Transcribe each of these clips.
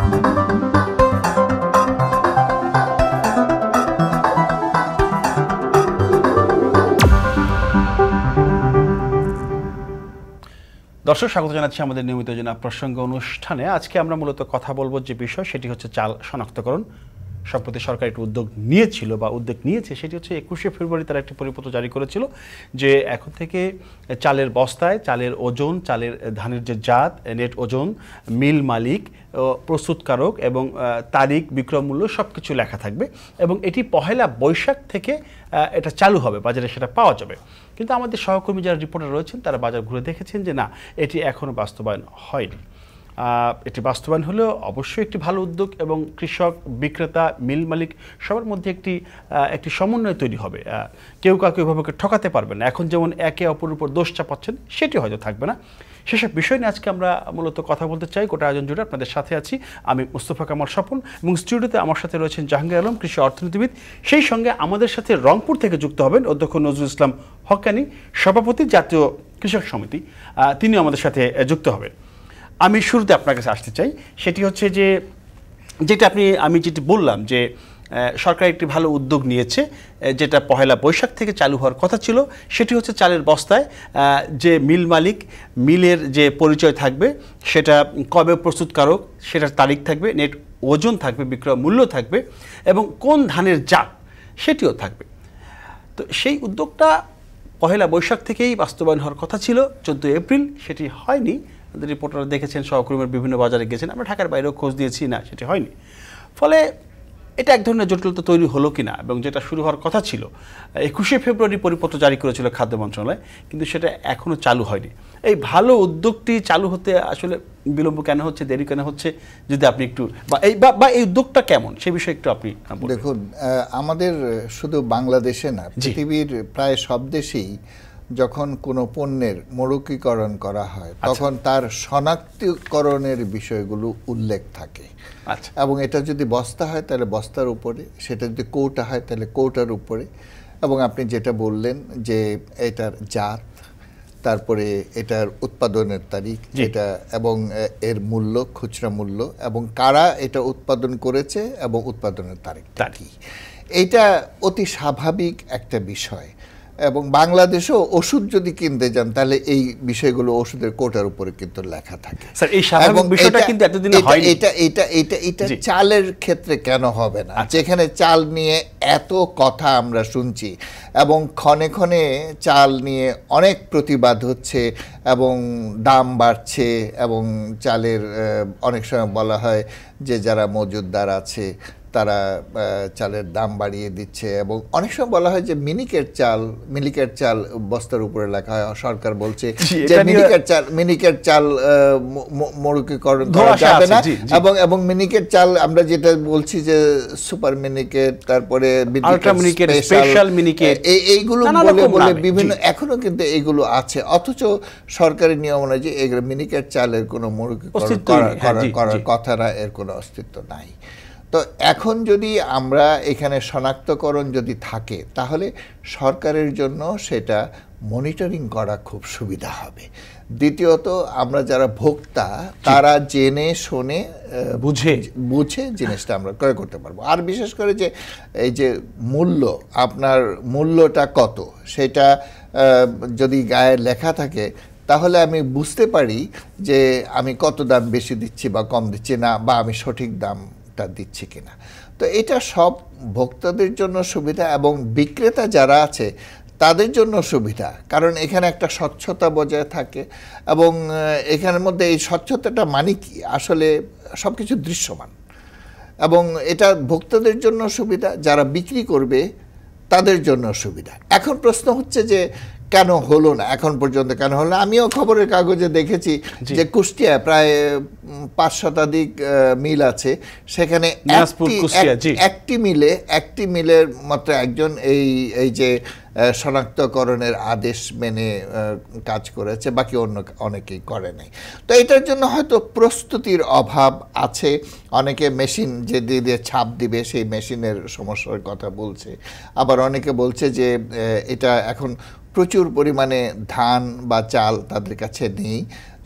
দর্শক স্বাগত জানাচ্ছি আমাদের নিয়মিত জেলা প্রসঙ্গ অনুষ্ঠানে। আজকে আমরা মূলত কথা বলবো যে বিষয়, সেটি হচ্ছে চাল শনাক্তকরণ। সম্প্রতি সরকার একটি উদ্যোগ নিয়েছিল বা উদ্যোগ নিয়েছে, সেটি হচ্ছে 21শে ফেব্রুয়ারি তারা একটি পরিপত্র জারি করেছিল যে এখন থেকে চালের বস্তায় চালের ওজন, চালের ধানের যে জাত, নেট ওজন, মিল মালিক, প্রস্তুতকারক এবং তারিখ, বিক্রয় মূল্য সব কিছু লেখা থাকবে এবং এটি 1 বৈশাখ থেকে এটা চালু হবে, বাজারে সেটা পাওয়া যাবে। কিন্তু আমাদের সহকর্মী যারা রিপোর্টার রয়েছেন তারা বাজার ঘুরে দেখেছেন যে না, এটি এখনও বাস্তবায়ন হয়নি। এটি বাস্তবায়ন হলেও অবশ্যই একটি ভালো উদ্যোগ এবং কৃষক, বিক্রেতা, মিল মালিক সবার মধ্যে একটি সমন্বয় তৈরি হবে। কেউ কাউকে এভাবে ঠকাতে পারবে না। এখন যেমন একে অপরের উপর দোষ চাপাচ্ছেন, সেটি হয়তো থাকবে না। সেসব বিষয় নিয়ে আজকে আমরা মূলত কথা বলতে চাই। গোটা আয়োজন জুড়ে আপনাদের সাথে আছি আমি মুস্তফা কামাল স্বপন এবং স্টুডিওতে আমার সাথে রয়েছেন জাহাঙ্গীর আলম, কৃষি অর্থনীতিবিদ। সেই সঙ্গে আমাদের সাথে রংপুর থেকে যুক্ত হবেন অধ্যক্ষ নজরুল ইসলাম হক্কানি, সভাপতি, জাতীয় কৃষক সমিতি। তিনিও আমাদের সাথে যুক্ত হবেন। আমি শুরুতে আপনার কাছে আসতে চাই, সেটি হচ্ছে যে আমি যেটি বললাম যে সরকার একটি ভালো উদ্যোগ নিয়েছে, যেটা 1 বৈশাখ থেকে চালু হওয়ার কথা ছিল। সেটি হচ্ছে চালের বস্তায় যে মিল মালিক, মিলের যে পরিচয় থাকবে, সেটা কবে প্রস্তুতকারক সেটার তারিখ থাকবে, নেট ওজন থাকবে, বিক্রয় মূল্য থাকবে এবং কোন ধানের জাত সেটিও থাকবে। তো সেই উদ্যোগটা 1 বৈশাখ থেকেই বাস্তবায়ন হওয়ার কথা ছিল, 14 এপ্রিল। সেটি হয়নি। রিপোর্টাররা দেখেছেন, সহকর্মীর বিভিন্ন বাজারে গেছেন, আমরা ঢাকার বাইরেও খোঁজ দিয়েছি, না সেটি হয়নি। ফলে এটা এক ধরনের জটিলতা তৈরি হলো কিনা, এবং যেটা শুরু হওয়ার কথা ছিল 21শে ফেব্রুয়ারি পরিপত্র জারি করেছিল খাদ্য মন্ত্রণালয়, কিন্তু সেটা এখনও চালু হয়নি। এই ভালো উদ্যোগটি চালু হতে আসলে বিলম্ব কেন হচ্ছে, দেরি কেন হচ্ছে, যদি আপনি একটু বা এই উদ্যোগটা কেমন সে বিষয়ে একটু আপনি দেখুন। আমাদের শুধু বাংলাদেশে না, পৃথিবীর প্রায় সব দেশেই যখন কোনো পণ্যের মৌখিকীকরণ করা হয় তখন তার শনাক্তকরণের বিষয়গুলো উল্লেখ থাকে। এবং এটা যদি বস্তা হয় তাহলে বস্তার উপরে, সেটা যদি কৌটা হয় তাহলে কৌটার উপরে, এবং আপনি যেটা বললেন যে এটার জাত, তারপরে এটার উৎপাদনের তারিখ, এটা এবং এর মূল্য, খুচরা মূল্য, এবং কারা এটা উৎপাদন করেছে এবং উৎপাদনের তারিখটা কি। এটা অতি স্বাভাবিক একটা বিষয়। এবং বাংলাদেশেও ওষুধ যদি কিনতে যান তাহলে এই বিষয়গুলো ওষুধের কোটার উপরে কিন্তু লেখা থাকে। এটা চালের ক্ষেত্রে কেন হবে না? যেখানে চাল নিয়ে এত কথা আমরা শুনছি এবং ক্ষণে ক্ষণে চাল নিয়ে অনেক প্রতিবাদ হচ্ছে এবং দাম বাড়ছে, এবং চালের অনেক সময় বলা হয় যে যারা মজুতদার আছে তারা চালের দাম বাড়িয়ে দিচ্ছে, এবং অনেক সময় বলা হয় যে মিনিকেট চাল বস্তার উপরে লেখা হয়। সরকার বলছে যে মিনিকেট চাল মৌখিকীকরণ করা যাবে না, এবং মিনিকেট চাল আমরা যেটা বলছি যে সুপার মিনিকেট, তারপরে স্পেশাল মিনিকেট, এইগুলো বলে বিভিন্ন এখনো কিন্তু এইগুলো আছে। অথচ সরকারি নিয়ম অনুযায়ী এগুলো মিনিকেট চালের কোনো মৌখিকীকরণ করার কথা না, এর কোনো অস্তিত্ব নাই। তো এখন যদি আমরা এখানে শনাক্তকরণ যদি থাকে তাহলে সরকারের জন্য সেটা মনিটরিং করা খুব সুবিধা হবে। দ্বিতীয়ত আমরা যারা ভোক্তা তারা জেনে শুনে বুঝে জিনিসটা আমরা ক্রয় করতে পারবো। আর বিশেষ করে যে এই যে মূল্য, আপনার মূল্যটা কত সেটা যদি গায়ে লেখা থাকে তাহলে আমি বুঝতে পারি যে আমি কত দাম বেশি দিচ্ছি বা কম দিচ্ছি না, বা আমি সঠিক দাম দিচ্ছে কিনা। তো এটা সব ভোক্তাদের জন্য সুবিধা এবং বিক্রেতা যারা আছে তাদের জন্য সুবিধা, কারণ এখানে একটা স্বচ্ছতা বজায় থাকে এবং এখানের মধ্যে এই স্বচ্ছতাটা মানে কি, আসলে সব কিছু দৃশ্যমান, এবং এটা ভোক্তাদের জন্য সুবিধা, যারা বিক্রি করবে তাদের জন্য সুবিধা। এখন প্রশ্ন হচ্ছে যে কেন হলো না, এখন পর্যন্ত কেন হলো না? আমিও খবরের কাগজে দেখেছি যে কুষ্টিয়ায় প্রায় 5 শতাধিক মিল আছে, সেখানে একটি মিলের মাত্র একজন এই যে শনাক্তকরণের আদেশ মেনে কাজ করেছে, বাকি অনেকেই করে নাই। তো এটার জন্য হয়তো প্রস্তুতির অভাব আছে। অনেকে মেশিন যে দিয়ে ছাপ দিবে সেই মেশিনের সমস্যার কথা বলছে, আবার অনেকে বলছে যে এটা এখন প্রচুর পরিমাণে ধান বা চাল তাদের কাছে নেই।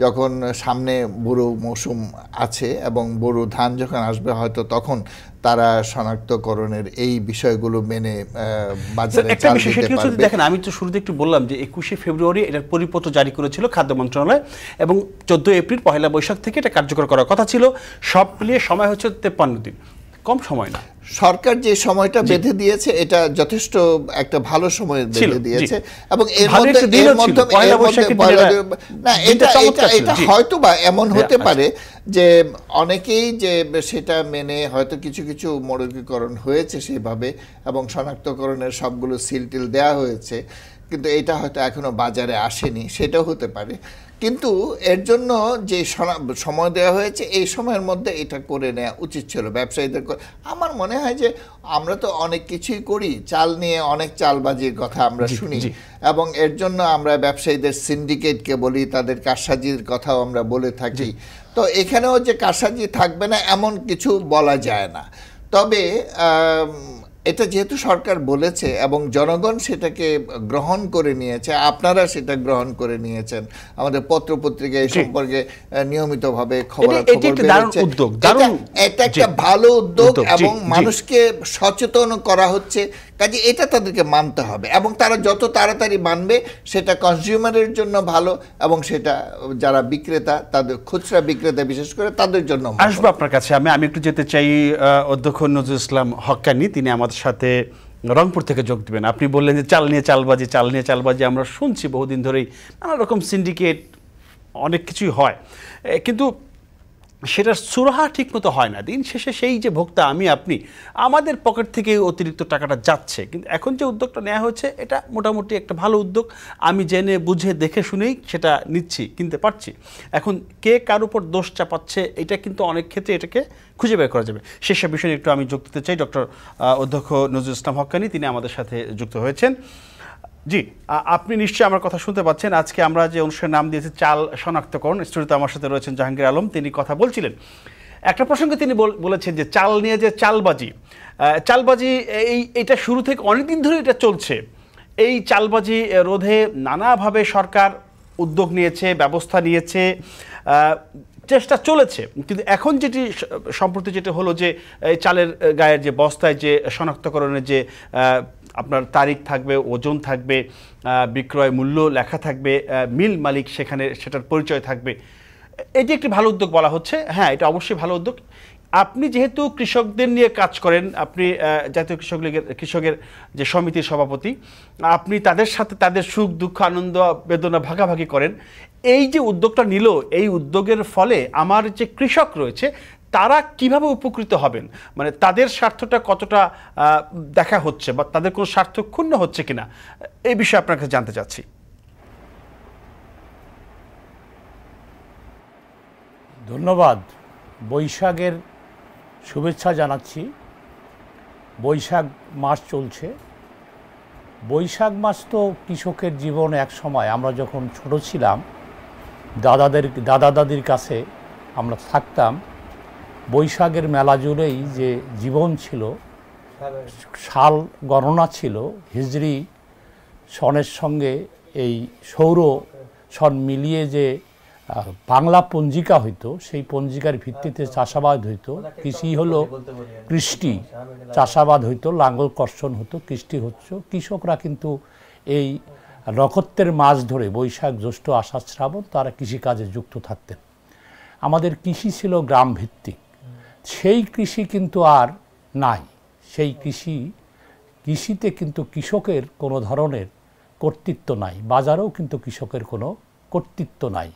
যখন সামনে বোরো মৌসুম আছে এবং বোরো ধান যখন আসবে হয়তো তখন তারা শনাক্তকরণের এই বিষয়গুলো মেনে বাজারে চাল দিতে পারবে। দেখেন, আমি তো শুরুতে একটু বললাম যে 21শে ফেব্রুয়ারি এটার পরিপত্র জারি করেছিল খাদ্য মন্ত্রণালয় এবং 14 এপ্রিল পহেলা বৈশাখ থেকে এটা কার্যকর করার কথা ছিল। সব মিলিয়ে সময় হচ্ছে 53 দিন, কম সময় না। সরকার যে সময়টা বেঁধে দিয়েছে এটা যথেষ্ট একটা ভালো সময় বেঁধে দিয়েছে এবং এর মধ্যে না এটা হয়তো বা এমন হতে পারে যে অনেকেই যে সেটা মেনে হয়তো কিছু কিছু মৌলিকীকরণ হয়েছে সেভাবে এবং শনাক্তকরণের সবগুলো সিল টিল দেওয়া হয়েছে, কিন্তু এটা হয়তো এখনো বাজারে আসেনি, সেটাও হতে পারে। কিন্তু এর জন্য যে সময় দেওয়া হয়েছে এই সময়ের মধ্যে এটা করে নেওয়া উচিত ছিল ব্যবসায়ীদের। আমার মনে হয় যে আমরা তো অনেক কিছুই করি, চাল নিয়ে অনেক চালবাজির কথা আমরা শুনি এবং এর জন্য আমরা ব্যবসায়ীদের সিন্ডিকেটকে বলি, তাদের কারসাজির কথাও আমরা বলে থাকি। তো এখানেও যে কারসাজি থাকবে না এমন কিছু বলা যায় না। তবে এটা যেহেতু সরকার বলেছে এবং জনগণ সেটাকে গ্রহণ করে নিয়েছে, আপনারা সেটা গ্রহণ করে নিয়েছেন, আমাদের পত্রপত্রিকায় সম্পর্কে নিয়মিতভাবে খবরাখবর বেরোচ্ছে, এটা একটা ভালো উদ্যোগ এবং মানুষকে সচেতন করা হচ্ছে। কাজে এটা তাদেরকে মানতে হবে এবং তারা যত তাড়াতাড়ি মানবে সেটা কনজিউমারের জন্য ভালো এবং সেটা যারা বিক্রেতা, তাদের খুচরা বিক্রেতা বিশেষ করে তাদের জন্য। আসবো আপনার কাছে, আমি একটু যেতে চাই অধ্যক্ষ নজরুল ইসলাম হক্কানী, তিনি আমাদের সাথে রংপুর থেকে যোগ দিবেন। আপনি বললেন যে চাল নিয়ে চালবাজি আমরা শুনছি বহুদিন ধরেই, নানা রকম সিন্ডিকেট অনেক কিছুই হয়, কিন্তু সেটার সুরাহা ঠিক মতো হয় না। দিন শেষে সেই যে ভোক্তা আমি আপনি, আমাদের পকেট থেকে অতিরিক্ত টাকাটা যাচ্ছে। কিন্তু এখন যে উদ্যোগটা নেওয়া হয়েছে এটা মোটামুটি একটা ভালো উদ্যোগ, আমি জেনে বুঝে দেখে শুনেই সেটা নিচ্ছি, কিনতে পারছি। এখন কে কার উপর দোষ চাপাচ্ছে এটা কিন্তু অনেক ক্ষেত্রে এটাকে খুঁজে বের করা যাবে। সেসব বিষয়ে একটু আমি যোগ দিতে চাই। ডক্টর অধ্যক্ষ নজরুল ইসলাম হক্কানী তিনি আমাদের সাথে যুক্ত হয়েছেন। জি, আপনি নিশ্চয়ই আমার কথা শুনতে পাচ্ছেন। আজকে আমরা যে অনুষ্ঠানের নাম দিয়েছি চাল শনাক্তকরণ, স্টুডিওতে আমার সাথে রয়েছেন জাহাঙ্গীর আলম, তিনি কথা বলছিলেন। একটা প্রসঙ্গে তিনি বলেছেন যে চাল নিয়ে যে চালবাজি এটা শুরু থেকে অনেকদিন ধরে এটা চলছে। এই চালবাজি রোধে নানাভাবে সরকার উদ্যোগ নিয়েছে, ব্যবস্থা নিয়েছে, চেষ্টা চলেছে। কিন্তু এখন সম্প্রতি যেটা হলো যে চালের গায়ের যে বস্তায় যে শনাক্তকরণের যে আপনার তারিখ থাকবে, ওজন থাকবে, বিক্রয় মূল্য লেখা থাকবে, মিল মালিক সেখানে সেটার পরিচয় থাকবে, এটি একটি ভালো উদ্যোগ বলা হচ্ছে। হ্যাঁ, এটা অবশ্যই ভালো উদ্যোগ। আপনি যেহেতু কৃষকদের নিয়ে কাজ করেন, আপনি জাতীয় কৃষকের যে সমিতির সভাপতি, আপনি তাদের সাথে তাদের সুখ দুঃখ আনন্দ বেদনা ভাগাভাগি করেন। এই যে উদ্যোগটা নিল, এই উদ্যোগের ফলে আমার যে কৃষক রয়েছে তারা কিভাবে উপকৃত হবেন, মানে তাদের স্বার্থটা কতটা দেখা হচ্ছে বা তাদের কোনো স্বার্থ ক্ষুণ্ণ হচ্ছে কিনা, এই বিষয়ে আপনার কাছে জানতে চাচ্ছি। ধন্যবাদ। বৈশাখের শুভেচ্ছা জানাচ্ছি। বৈশাখ মাস চলছে। বৈশাখ মাস তো কৃষকের জীবন এক সময়, আমরা যখন ছোট ছিলাম দাদা দাদির কাছে আমরা থাকতাম, বৈশাখের মেলা জুড়েই যে জীবন ছিল, সাল গণনা ছিল, হিজরি সনের সঙ্গে এই সৌর সন মিলিয়ে যে বাংলা পঞ্জিকা হইতো, সেই পঞ্জিকার ভিত্তিতে চাষাবাদ হইতো। কৃষি হলো কৃষ্টি, চাষাবাদ হইতো, লাঙ্গল কর্ষণ হতো, কৃষ্টি হচ্ছে। কৃষকরা কিন্তু এই নক্ষত্রের মাস ধরে বৈশাখ জ্যৈষ্ঠ আষাঢ় শ্রাবণ তারা কৃষিকাজে যুক্ত থাকতেন। আমাদের কৃষি ছিল গ্রাম ভিত্তিক, সেই কৃষি কিন্তু আর নাই। সেই কৃষিতে কিন্তু কৃষকের কোনো ধরনের কর্তৃত্ব নাই, বাজারেও কিন্তু কৃষকের কোনো কর্তৃত্ব নাই।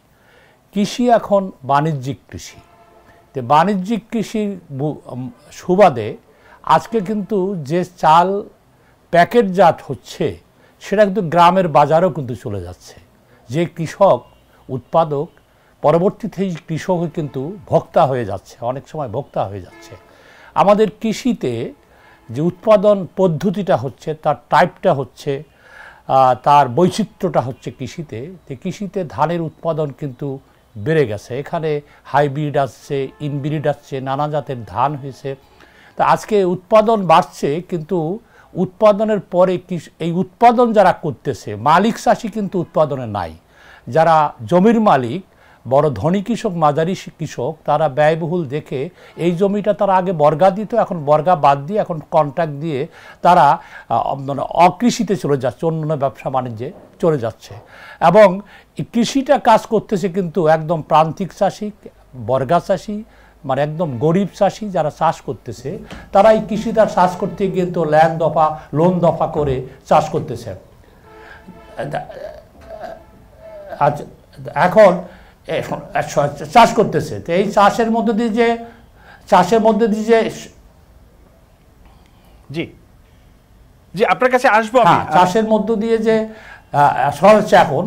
কৃষি এখন বাণিজ্যিক কৃষি। তো বাণিজ্যিক কৃষির সুবাদে আজকে কিন্তু যে চাল প্যাকেটজাত হচ্ছে সেটা কিন্তু গ্রামের বাজারেও কিন্তু চলে যাচ্ছে। যে কৃষক উৎপাদক পরবর্তীতে কৃষক কিন্তু ভোক্তা হয়ে যাচ্ছে, অনেক সময় ভোক্তা হয়ে যাচ্ছে। আমাদের কৃষিতে যে উৎপাদন পদ্ধতিটা হচ্ছে, তার টাইপটা হচ্ছে, তার বৈচিত্র্যটা হচ্ছে কৃষিতে ধানের উৎপাদন কিন্তু বেড়ে গেছে। এখানে হাইব্রিড আসছে, ইনব্রিড আসছে, নানা জাতের ধান হয়েছে। তা আজকে উৎপাদন বাড়ছে, কিন্তু উৎপাদনের পরে এই উৎপাদন যারা করতেছে মালিক চাষি কিন্তু উৎপাদনে নাই, যারা জমির মালিক বড় ধনী কৃষক মাঝারি কৃষক তারা ব্যয়বহুল দেখে এই জমিটা তারা আগে বর্গা দিত, এখন বর্গা বাদ দিয়ে এখন কন্ট্রাক্ট দিয়ে তারা মানে অকৃষিতে চলে যাচ্ছে, অন্যান্য ব্যবসা বাণিজ্যে চলে যাচ্ছে। এবং কৃষিটা কাজ করতেছে কিন্তু একদম প্রান্তিক চাষি, বর্গা চাষি, মানে একদম গরিব চাষি যারা চাষ করতেছে তারা এই কৃষিটা চাষ করতে কিন্তু লোন দফা করে চাষ করতেছে। আচ্ছা, এখন চাষ করতেছে, তো এই চাষের মধ্যে দিয়ে যে জি জি আপনার কাছে আসবো। চাষের মধ্য দিয়ে যে এখন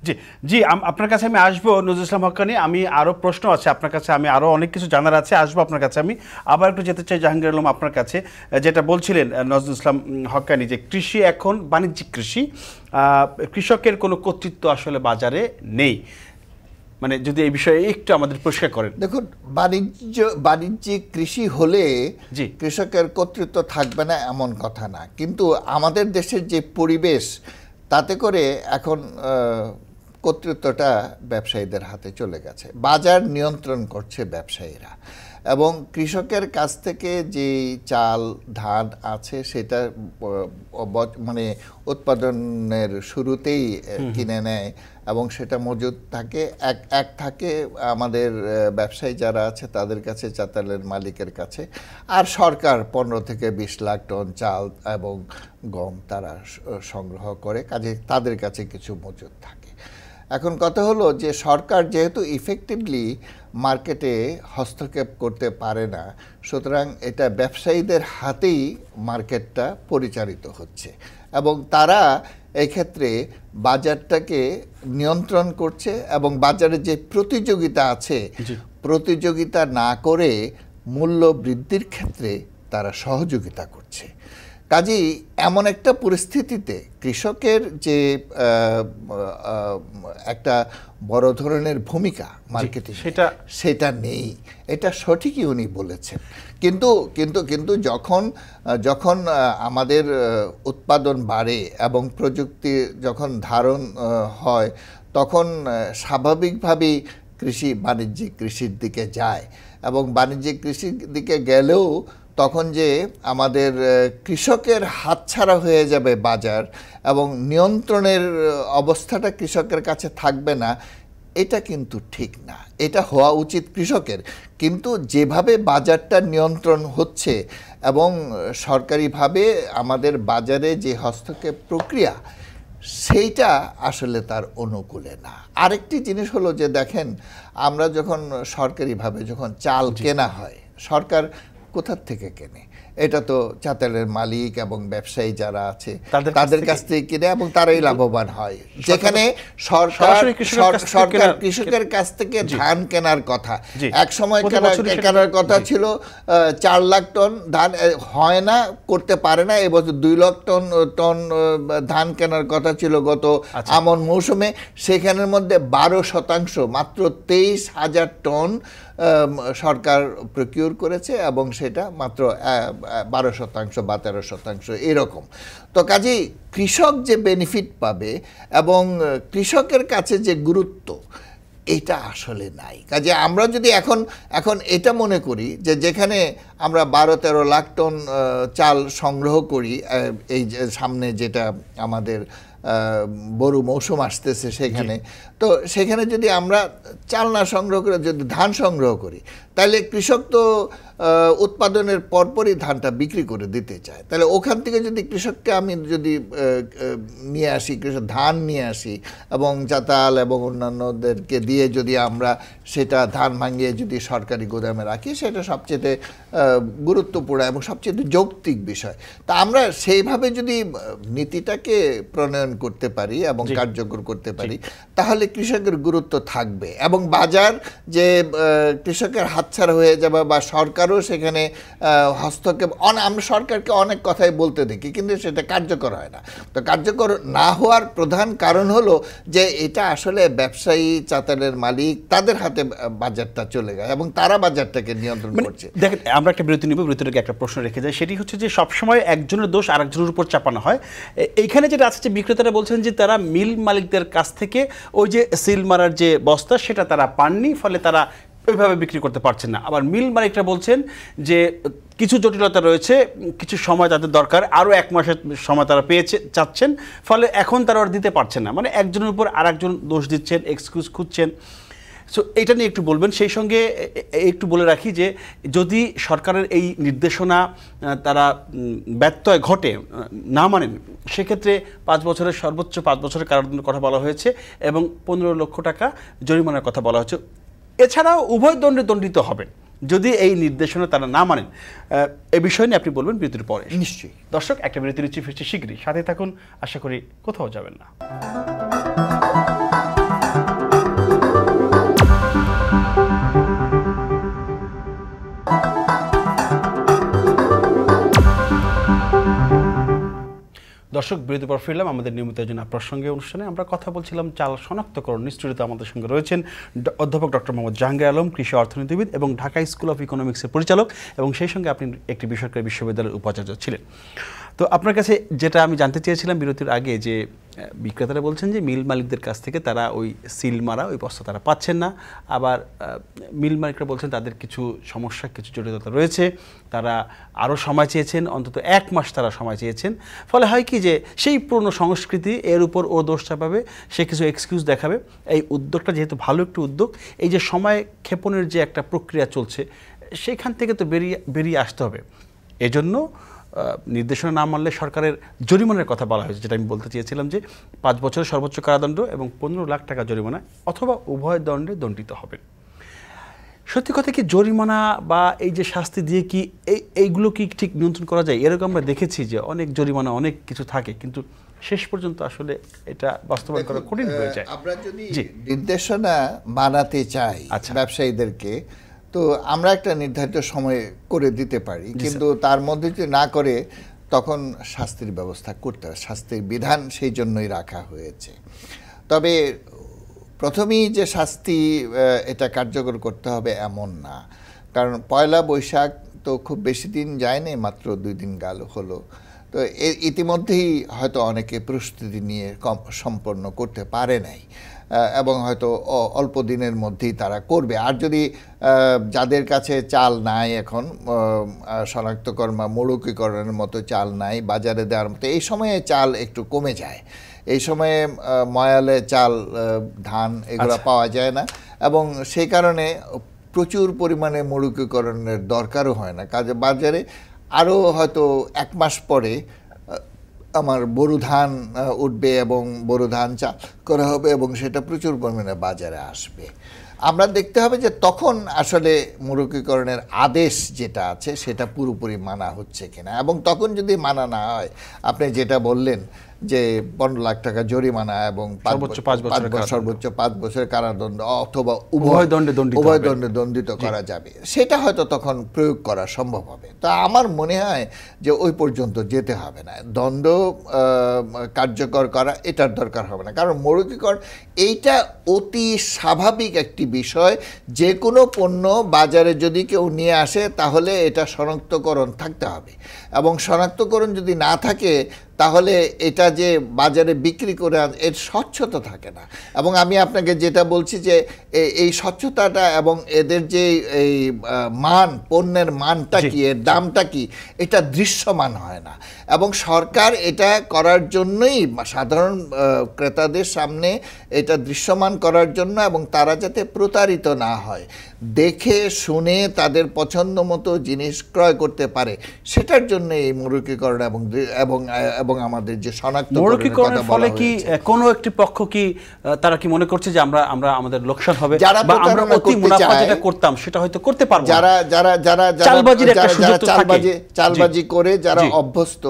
জি জি আপনার কাছে আমি আসবো নজরুল ইসলাম হক্কানী। আমি আরও প্রশ্ন আছে আপনার কাছে, আমি আরও অনেক কিছু জানার আছে, আসবো আপনার কাছে। আমি আবার একটু যেতে চাই জাহাঙ্গীর আলম আপনার কাছে, যেটা বলছিলেন নজরুল ইসলাম হক্কানী যে কৃষি এখন বাণিজ্যিক কৃষি, কৃষকের কোনো কর্তৃত্ব আসলে বাজারে নেই, মানে যদি এই বিষয়ে একটু আমাদের পরিষ্কার করেন। দেখুন, বাণিজ্যিক কৃষি হলে কৃষকের কর্তৃত্ব থাকবে না এমন কথা না, কিন্তু আমাদের দেশের যে পরিবেশ তাতে করে এখন কর্তৃত্বটা ব্যবসায়ীদের হাতে চলে গেছে, বাজার নিয়ন্ত্রণ করছে ব্যবসায়ীরা, এবং কৃষকের কাছ থেকে যে চাল ধান আছে সেটা মানে উৎপাদনের শুরুতেই কিনে নেয় এবং সেটা মজুদ থাকে, এক থাকে আমাদের ব্যবসায়ী যারা আছে তাদের কাছে, চাতালের মালিকের কাছে, আর সরকার 15 থেকে 20 লাখ টন চাল এবং গম তারা সংগ্রহ করে, কাজে তাদের কাছে কিছু মজুদ থাকে। এখন কথা হলো যে সরকার যেহেতু ইফেক্টিভলি মার্কেটে হস্তক্ষেপ করতে পারে না, সুতরাং এটা ব্যবসায়ীদের হাতেই মার্কেটটা পরিচালিত হচ্ছে এবং তারা এই ক্ষেত্রে বাজারটাকে নিয়ন্ত্রণ করছে এবং বাজারে যে প্রতিযোগিতা আছে প্রতিযোগিতা না করে মূল্য বৃদ্ধির ক্ষেত্রে তারা সহযোগিতা করছে। কাজেই এমন একটা পরিস্থিতিতে কৃষকের যে একটা বড় ধরনের ভূমিকা মার্কেটে সেটা নেই, এটা সঠিকই উনি বলেছেন। কিন্তু যখন আমাদের উৎপাদন বাড়ে এবং প্রযুক্তি যখন ধারণ হয় তখন স্বাভাবিকভাবেই বাণিজ্যিক কৃষির দিকে যায়, এবং বাণিজ্যিক কৃষির দিকে গেলেও তখন যে আমাদের কৃষকের হাতছাড়া হয়ে যাবে বাজার এবং নিয়ন্ত্রণের অবস্থাটা কৃষকের কাছে থাকবে না, এটা কিন্তু ঠিক না। এটা হওয়া উচিত কৃষকের, কিন্তু যেভাবে বাজারটা নিয়ন্ত্রণ হচ্ছে এবং সরকারিভাবে আমাদের বাজারে যে হস্তক্ষেপ প্রক্রিয়া সেইটা আসলে তার অনুকূলে না। আরেকটি জিনিস হলো যে দেখেন, আমরা যখন সরকারিভাবে যখন চাল কেনা হয়, সরকার কোথার থেকে কেনে? এটা তো চাতালের মালিক এবং ব্যবসায়ী যারা আছে তাদের কাছ থেকে কিনে এবং তারাই লাভবান হয়। যেখানে সরকার কৃষকের কাছ থেকে ধান কেনার কথা, এক সময় কেনার কথা ছিল 4 লাখ টন ধান, হয় না, করতে পারে না, এবছর 2 লাখ টন ধান কেনার কথা ছিল গত আমন মৌসুমে, সেখানের মধ্যে 12%, মাত্র 23,000 টন সরকার প্রকিউর করেছে এবং সেটা মাত্র 12% বা 13% এরকম। তো কাজেই কৃষক যে বেনিফিট পাবে এবং কৃষকের কাছে যে গুরুত্ব এটা আসলে নাই। কাজে আমরা যদি এখন এটা মনে করি যে যেখানে আমরা 12-13 লাখ টন চাল সংগ্রহ করি, এই যে সামনে যেটা আমাদের বড় মৌসুম আসতেছে সেখানে যদি আমরা চাল না সংগ্রহ করে যদি ধান সংগ্রহ করি, তাহলে কৃষক তো উৎপাদনের পরপরই ধানটা বিক্রি করে দিতে চায়। তাহলে ওখান থেকে যদি কৃষককে আমি যদি নিয়ে আসি, ধান নিয়ে আসি এবং চাতাল এবং অন্যান্যদেরকে দিয়ে যদি আমরা সেটা ধান ভাঙিয়ে যদি সরকারি গোদামে রাখি, সেটা সবচেয়ে গুরুত্বপূর্ণ এবং সবচেয়ে যৌক্তিক বিষয়। তা আমরা সেইভাবে যদি নীতিটাকে প্রণয়ন করতে পারি এবং কার্যকর করতে পারি, তাহলে কৃষকের গুরুত্ব থাকবে এবং বাজার যে কৃষকের হাত হাতছাড়া হয়ে যাবে বা সরকারও সেখানে হস্তক্ষেপ, আমরা সরকারকে অনেক কথাই বলতে দেখি কিন্তু সেটা কার্যকর হয় না। তো কার্যকর না হওয়ার প্রধান কারণ হলো যে এটা আসলে ব্যবসায়ী, চাতালের মালিক, তাদের হাতে বাজারটা চলে গেছে এবং তারা বাজারটাকে নিয়ন্ত্রণ করছে। দেখেন, আমরা একটা বিরতি নিব, বিরতির আগে একটা প্রশ্ন রেখে যাই, সেটি হচ্ছে যে সবসময় একজনের দোষ আরেকজনের উপর চাপানো হয়। এইখানে যেটা আছে যে বিক্রেতারা বলছেন যে তারা মিল মালিকদের কাছ থেকে ওই যে সিল মারার যে বস্তা সেটা তারা পাননি, ফলে তারা ওইভাবে বিক্রি করতে পারছেন না। আবার মিল মালিকরা বলছেন যে কিছু জটিলতা রয়েছে, কিছু সময় তাদের দরকার, আরও 1 মাসের সময় তারা চাচ্ছেন, ফলে এখন তারা আর দিতে পারছেন না। মানে একজনের উপর আরেকজন দোষ দিচ্ছেন, এক্সকিউজ খুঁজছেন। সো এটা নিয়ে একটু বলবেন। সেই সঙ্গে একটু বলে রাখি যে যদি সরকারের এই নির্দেশনা তারা ব্যত্যয় ঘটে, না মানেন, সেক্ষেত্রে 5 বছরের সর্বোচ্চ 5 বছরের কারাদণ্ডের কথা বলা হয়েছে এবং 15 লক্ষ টাকা জরিমানার কথা বলা হয়েছে। এছাড়াও উভয় দণ্ডে দণ্ডিত হবেন যদি এই নির্দেশনা তারা না মানেন। এ বিষয় নিয়ে আপনি বলবেন বিরতির পরে। নিশ্চয়ই। দর্শক, একটা বিরতি নিচ্ছি, ফিরছি শীঘ্রই, সাথে থাকুন, আশা করি কোথাও যাবেন না। দর্শক, বিরতির পর ফিরলাম আমাদের নিয়মিত আয়োজন প্রসঙ্গে অনুষ্ঠানে। আমরা কথা বলছিলাম চাল শনাক্তকরণ। নিশ্চিত আমাদের সঙ্গে রয়েছেন অধ্যাপক ডক্টর মোহাম্মদ জাহাঙ্গীর আলম, কৃষি অর্থনীতিবিদ এবং ঢাকা স্কুল অফ ইকোনমিক্সের পরিচালক, এবং সেই সঙ্গে আপনি একটি বেসরকারি বিশ্ববিদ্যালয়ের উপাচার্য ছিলেন। তো আপনার কাছে যেটা আমি জানতে চেয়েছিলাম বিরতির আগে, যে বিক্রেতারা বলছেন যে মিল মালিকদের কাছ থেকে তারা ওই সিল মারা ওই বস্তা তারা পাচ্ছেন না। আবার মিল মালিকরা বলছেন তাদের কিছু সমস্যা, কিছু জটিলতা রয়েছে, তারা আরও সময় চেয়েছেন, অন্তত 1 মাস তারা সময় চেয়েছেন। ফলে হয় কি যে সেই পুরনো সংস্কৃতি, এর উপর ও দোষ চাপাবে, সে কিছু এক্সকিউজ দেখাবে। এই উদ্যোগটা যেহেতু ভালো একটি উদ্যোগ, এই যে সময় ক্ষেপণের যে একটা প্রক্রিয়া চলছে, সেইখান থেকে তো বেরিয়ে আসতে হবে। এজন্য নির্দেশনা না মানলে সরকারের জরিমানার কথা বলা হয়েছে, যেটা আমি বলতে চেয়েছিলাম যে 5 বছরের সর্বোচ্চ কারাদণ্ড এবং 15 লাখ টাকা জরিমানা অথবা উভয় দণ্ডে দণ্ডিত হবেন। সত্যি কথা কি, জরিমানা বা এই যে শাস্তি দিয়ে কি এইগুলো কি ঠিক নিয়ন্ত্রণ করা যায়? এরকম আমরা দেখেছি যে অনেক জরিমানা, অনেক কিছু থাকে, কিন্তু শেষ পর্যন্ত আসলে এটা বাস্তবায়ন করা কঠিন হয়ে যায়। আমরা যদি নির্দেশনা মানাতে চাই ব্যবসায়ীদেরকে, তো আমরা একটা নির্ধারিত সময় করে দিতে পারি, কিন্তু তার মধ্যে যদি না করে তখন শাস্তির ব্যবস্থা করতে হবে। শাস্তির বিধান সেই জন্যই রাখা হয়েছে। তবে প্রথমেই যে শাস্তি এটা কার্যকর করতে হবে এমন না, কারণ পয়লা বৈশাখ তো খুব বেশি দিন যায়নি, মাত্র 2 দিন হলো। তো ইতিমধ্যেই হয়তো অনেকে প্রস্তুতি নিয়ে সম্পন্ন করতে পারে নাই এবং হয়তো অল্প দিনের মধ্যেই তারা করবে। আর যদি যাদের কাছে চাল নাই, এখন শনাক্তকরণ বা মৌলিকীকরণের মতো চাল নাই, বাজারে দেওয়ার মতো, এই সময়ে চাল একটু কমে যায়। এই সময়ে ময়ালে চাল, ধান এগুলো পাওয়া যায় না এবং সেই কারণে প্রচুর পরিমাণে মৌলিকীকরণের দরকারও হয় না। কাজে বাজারে আরও হয়তো 1 মাস পরে আমার বোরো ধান উঠবে এবং বোরো ধান চাল করা হবে এবং সেটা প্রচুর পরিমাণে বাজারে আসবে। আমরা দেখতে হবে যে তখন আসলে মৌলিকীকরণের আদেশ যেটা আছে সেটা পুরোপুরি মানা হচ্ছে কিনা, এবং তখন যদি মানা না হয়, আপনি যেটা বললেন যে 15 লাখ টাকা জরিমানা এবং সর্বোচ্চ 5 বছরের কারাদণ্ড অথবা উভয় দণ্ডে দণ্ডিত করা যাবে, সেটা হয়তো তখন প্রয়োগ করা সম্ভব হবে। তা আমার মনে হয় যে ওই পর্যন্ত যেতে হবে না, দণ্ড কার্যকর করা এটার দরকার হবে না, কারণ মৌলিকীকরণ এইটা অতি স্বাভাবিক একটি বিষয়। যে কোনো পণ্য বাজারে যদি কেউ নিয়ে আসে তাহলে এটা শনাক্তকরণ থাকতে হবে, এবং শনাক্তকরণ যদি না থাকে তাহলে এটা যে বাজারে বিক্রি করে এর স্বচ্ছতা থাকে না। এবং আমি আপনাকে যেটা বলছি যে এই স্বচ্ছতাটা এবং এদের যে এই মান, পণ্যের মানটা কি, এর দামটা কি, এটা দৃশ্যমান হয় না। এবং সরকার এটা করার জন্যই, সাধারণ ক্রেতাদের সামনে এটা দৃশ্যমান করার জন্য, এবং তারা যাতে প্রতারিত না হয়, দেখে শুনে তাদের পছন্দ মতো জিনিস ক্রয় করতে পারে, সেটার জন্য এই মৌলিকীকরণ এবং আমাদের যে শনাক্তকরণের ফলে কি কোনো একটি পক্ষ কি তারা কি মনে করছে যে আমরা আমাদের লোকসান হবে, বা আমরা অতি মুনাফা যেটা করতাম সেটা হয়তো করতে পারবো? যারা চালবাজি করে যারা অভ্যস্ত,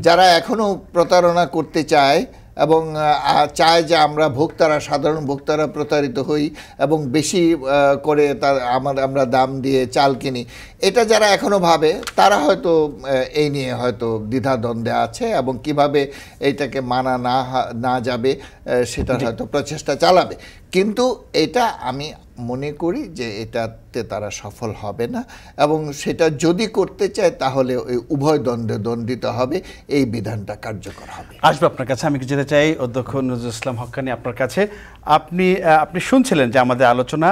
যারা এখনো প্রতারণা করতে চায়, এবং চায় যে আমরা ভোক্তারা, সাধারণ ভোক্তারা প্রতারিত হই এবং বেশি করে আমরা দাম দিয়ে চাল কিনি, এটা যারা এখনো ভাবে তারা হয়তো এই নিয়ে হয়তো দ্বিধাদ্বন্দ্বে আছে এবং কিভাবে এইটাকে মানা না যাবে সেটার হয়তো প্রচেষ্টা চালাবে। কিন্তু এটা আমি মনে করি যে এটাতে তারা সফল হবে না, এবং সেটা যদি করতে চায় তাহলে ওই উভয় দ্বন্দ্বে দণ্ডিত হবে, এই বিধানটা কার্যকর হবে। আসবে আপনার কাছে, আমি যেতে চাই অধ্যক্ষ নজরুল ইসলাম হক্কানী আপনার কাছে। আপনি শুনছিলেন যে আমাদের আলোচনা,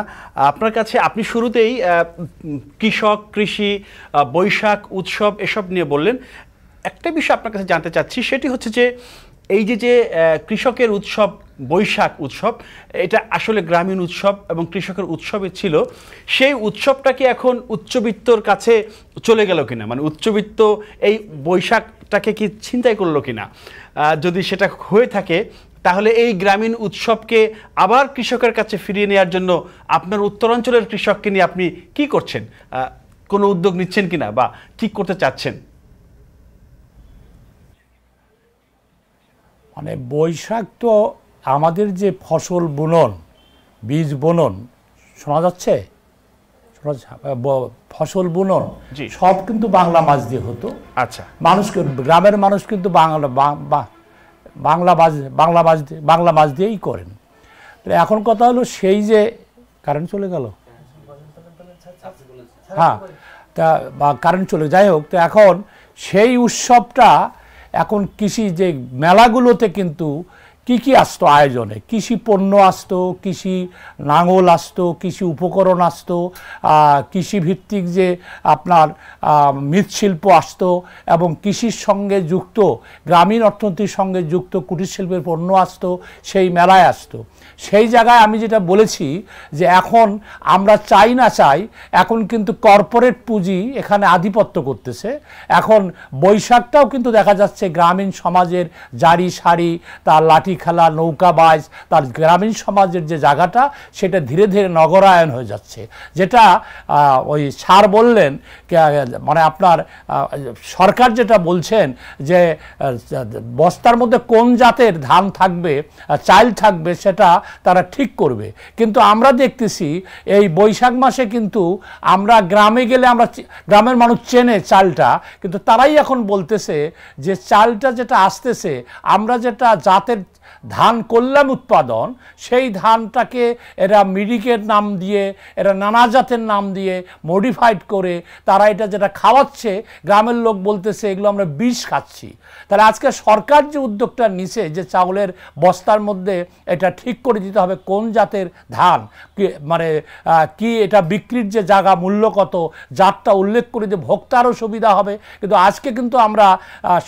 আপনার কাছে আপনি শুরুতেই কৃষক, কৃষি, বৈশাখ উৎসব এসব নিয়ে বললেন। একটা বিষয় আপনার কাছে জানতে চাচ্ছি, সেটি হচ্ছে যে এই যে কৃষকের উৎসব বৈশাখ উৎসব, এটা আসলে গ্রামীণ উৎসব এবং কৃষকের উৎসবে ছিল, সেই উৎসবটা কি এখন উচ্চবিত্তর কাছে চলে গেল কিনা, মানে উচ্চবিত্ত এই বৈশাখটাকে কি ছিনতাই করলো কিনা? যদি সেটা হয়ে থাকে তাহলে এই গ্রামীণ উৎসবকে আবার কৃষকের কাছে ফিরিয়ে নেওয়ার জন্য আপনার উত্তরাঞ্চলের কৃষককে নিয়ে আপনি কি করছেন? কোনো উদ্যোগ নিচ্ছেন কিনা বা কি করতে চাচ্ছেন? মানে বৈশাখ তো আমাদের যে ফসল বুনন, বীজ বুনন, শোনা যাচ্ছে, ফসল বুনন সব কিন্তু বাংলা মাস দিয়ে হতো। আচ্ছা, মানুষকে, গ্রামের মানুষ কিন্তু বাংলা মাস দিয়েই করেন। এখন কথা হলো সেই যে কারেন্ট চলে গেল, হ্যাঁ, তা বা কারেন্ট চলে, যাই হোক, তো এখন সেই উৎসবটা এখন কৃষি যে মেলাগুলোতে কিন্তু কি আসতো আয়োজনে, কৃষি পণ্য আসতো, কৃষি নাঙল আসতো, কৃষি উপকরণ আসতো, কৃষিভিত্তিক যে আপনার মৃৎশিল্প আসতো, এবং কৃষির সঙ্গে যুক্ত গ্রামীণ অর্থনীতির সঙ্গে যুক্ত কুটির শিল্পের পণ্য আসতো, সেই মেলায় আসতো। সেই জায়গায় আমি যেটা বলেছি যে এখন আমরা চাই না চাই, এখন কিন্তু কর্পোরেট পুঁজি এখানে আধিপত্য করতেছে। এখন বৈশাখটাও কিন্তু দেখা যাচ্ছে গ্রামীণ সমাজের জারি সারি, তার লাঠি খেলা, নৌকাবাজ, তার গ্রামীণ সমাজের যে জায়গাটা সেটা ধীরে ধীরে নগরায়ন হয়ে যাচ্ছে। যেটা ওই স্যার বললেন, মানে আপনার সরকার যেটা বলছেন যে বস্তার মধ্যে কোন জাতের ধান থাকবে, চাল থাকবে, সেটা তারা ঠিক করবে। কিন্তু আমরা দেখতেছি এই বৈশাখ মাসে কিন্তু আমরা গ্রামে গেলে আমরা গ্রামের মানুষ চেনে চালটা, কিন্তু তারাই এখন বলতেছে যে চালটা যেটা আসতেছে, আমরা যেটা জাতের ধান করলাম উৎপাদন, সেই ধানটাকে এরা মিডিকের নাম দিয়ে, এরা নানা জাতের নাম দিয়ে মডিফাইড করে তারা এটা যেটা খাওয়াচ্ছে, গ্রামের লোক বলতেছে এগুলো আমরা বিষ খাচ্ছি। তাহলে আজকে সরকার যে উদ্যোগটা নিছে যে চাউলের বস্তার মধ্যে এটা ঠিক করে দিতে হবে কোন জাতের ধান, মানে কি এটা বিক্রির যে জায়গা, মূল্য কত, জাতটা উল্লেখ করে দিয়ে ভোক্তারও সুবিধা হবে। কিন্তু আজকে কিন্তু আমরা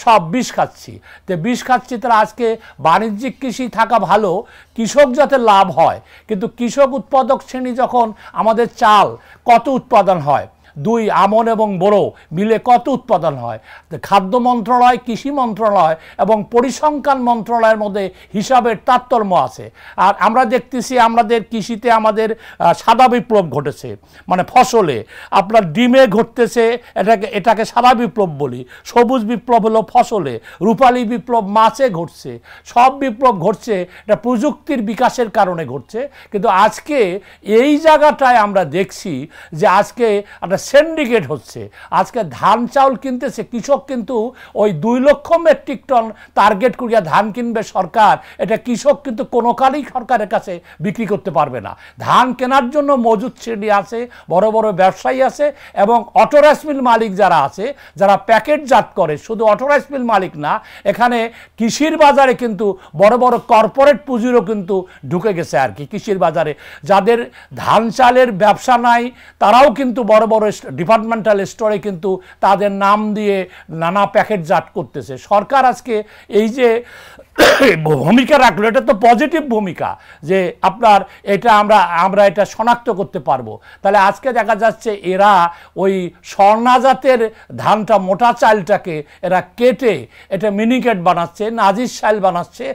সব বিষ খাচ্ছি। তো বিষ খাচ্ছি, তাহলে আজকে বাণিজ্যিক কৃষি থাকা ভালো, কৃষক যাতে লাভ হয়। কিন্তু কৃষক উৎপাদক শ্রেণী যখন, আমাদের চাল কত উৎপাদন হয়, দুই আমন এবং বোরো মিলে কত উৎপাদন হয়, খাদ্য মন্ত্রণালয়, কৃষি মন্ত্রণালয় এবং পরিসংখ্যান মন্ত্রণালয়ের মধ্যে হিসাবের তারতম্য আছে। আর আমরা দেখতেছি আমাদের কৃষিতে আমাদের সাদা বিপ্লব ঘটেছে, মানে ফসলে আপনার ডিমে ঘটতেছে, এটাকে সাদা বিপ্লব বলি। সবুজ বিপ্লব হলো ফসলে, রূপালী বিপ্লব মাছে ঘটছে, সব বিপ্লব ঘটছে এটা প্রযুক্তির বিকাশের কারণে ঘটছে। কিন্তু আজকে এই জায়গাটায় আমরা দেখছি যে আজকে একটা সিন্ডিকেট হচ্ছে। আজকে ধান চাউল কিনতেছে কৃষক, কিন্তু ওই 2 লক্ষ মেট্রিক টন টার্গেট করিয়া ধান কিনবে সরকার, এটা কৃষক কিন্তু কোনো কালেই সরকারের কাছে বিক্রি করতে পারবে না। ধান কেনার জন্য মজুদ শ্রেণী আছে, বড় বড় ব্যবসায়ী আছে, এবং অটো রাইস মিল মালিক যারা আছে, যারা প্যাকেটজাত করে, শুধু অটো রাইস মিল মালিক না, এখানে কৃষির বাজারে কিন্তু বড় বড় কর্পোরেট পুঁজিরও কিন্তু ঢুকে গেছে আর কি কৃষির বাজারে। যাদের ধান চালের ব্যবসা নাই তারাও কিন্তু বড় বড় ডিপার্টমেন্টাল স্টোরে কিন্তু তাদের নাম দিয়ে নানা প্যাকেটজাত করতেছে। সরকার আজকে এই যে ভূমিকা রাখলো, এটা তো পজিটিভ ভূমিকা, যে আপনার এটা আমরা এটা শনাক্ত করতে পারবো। তাহলে আজকে দেখা যাচ্ছে এরা ওই স্বর্ণা জাতের ধানটা, মোটা চালটাকে এরা কেটে এটা মিনিকেট বানাচ্ছে, নাজির চাল বানাচ্ছে,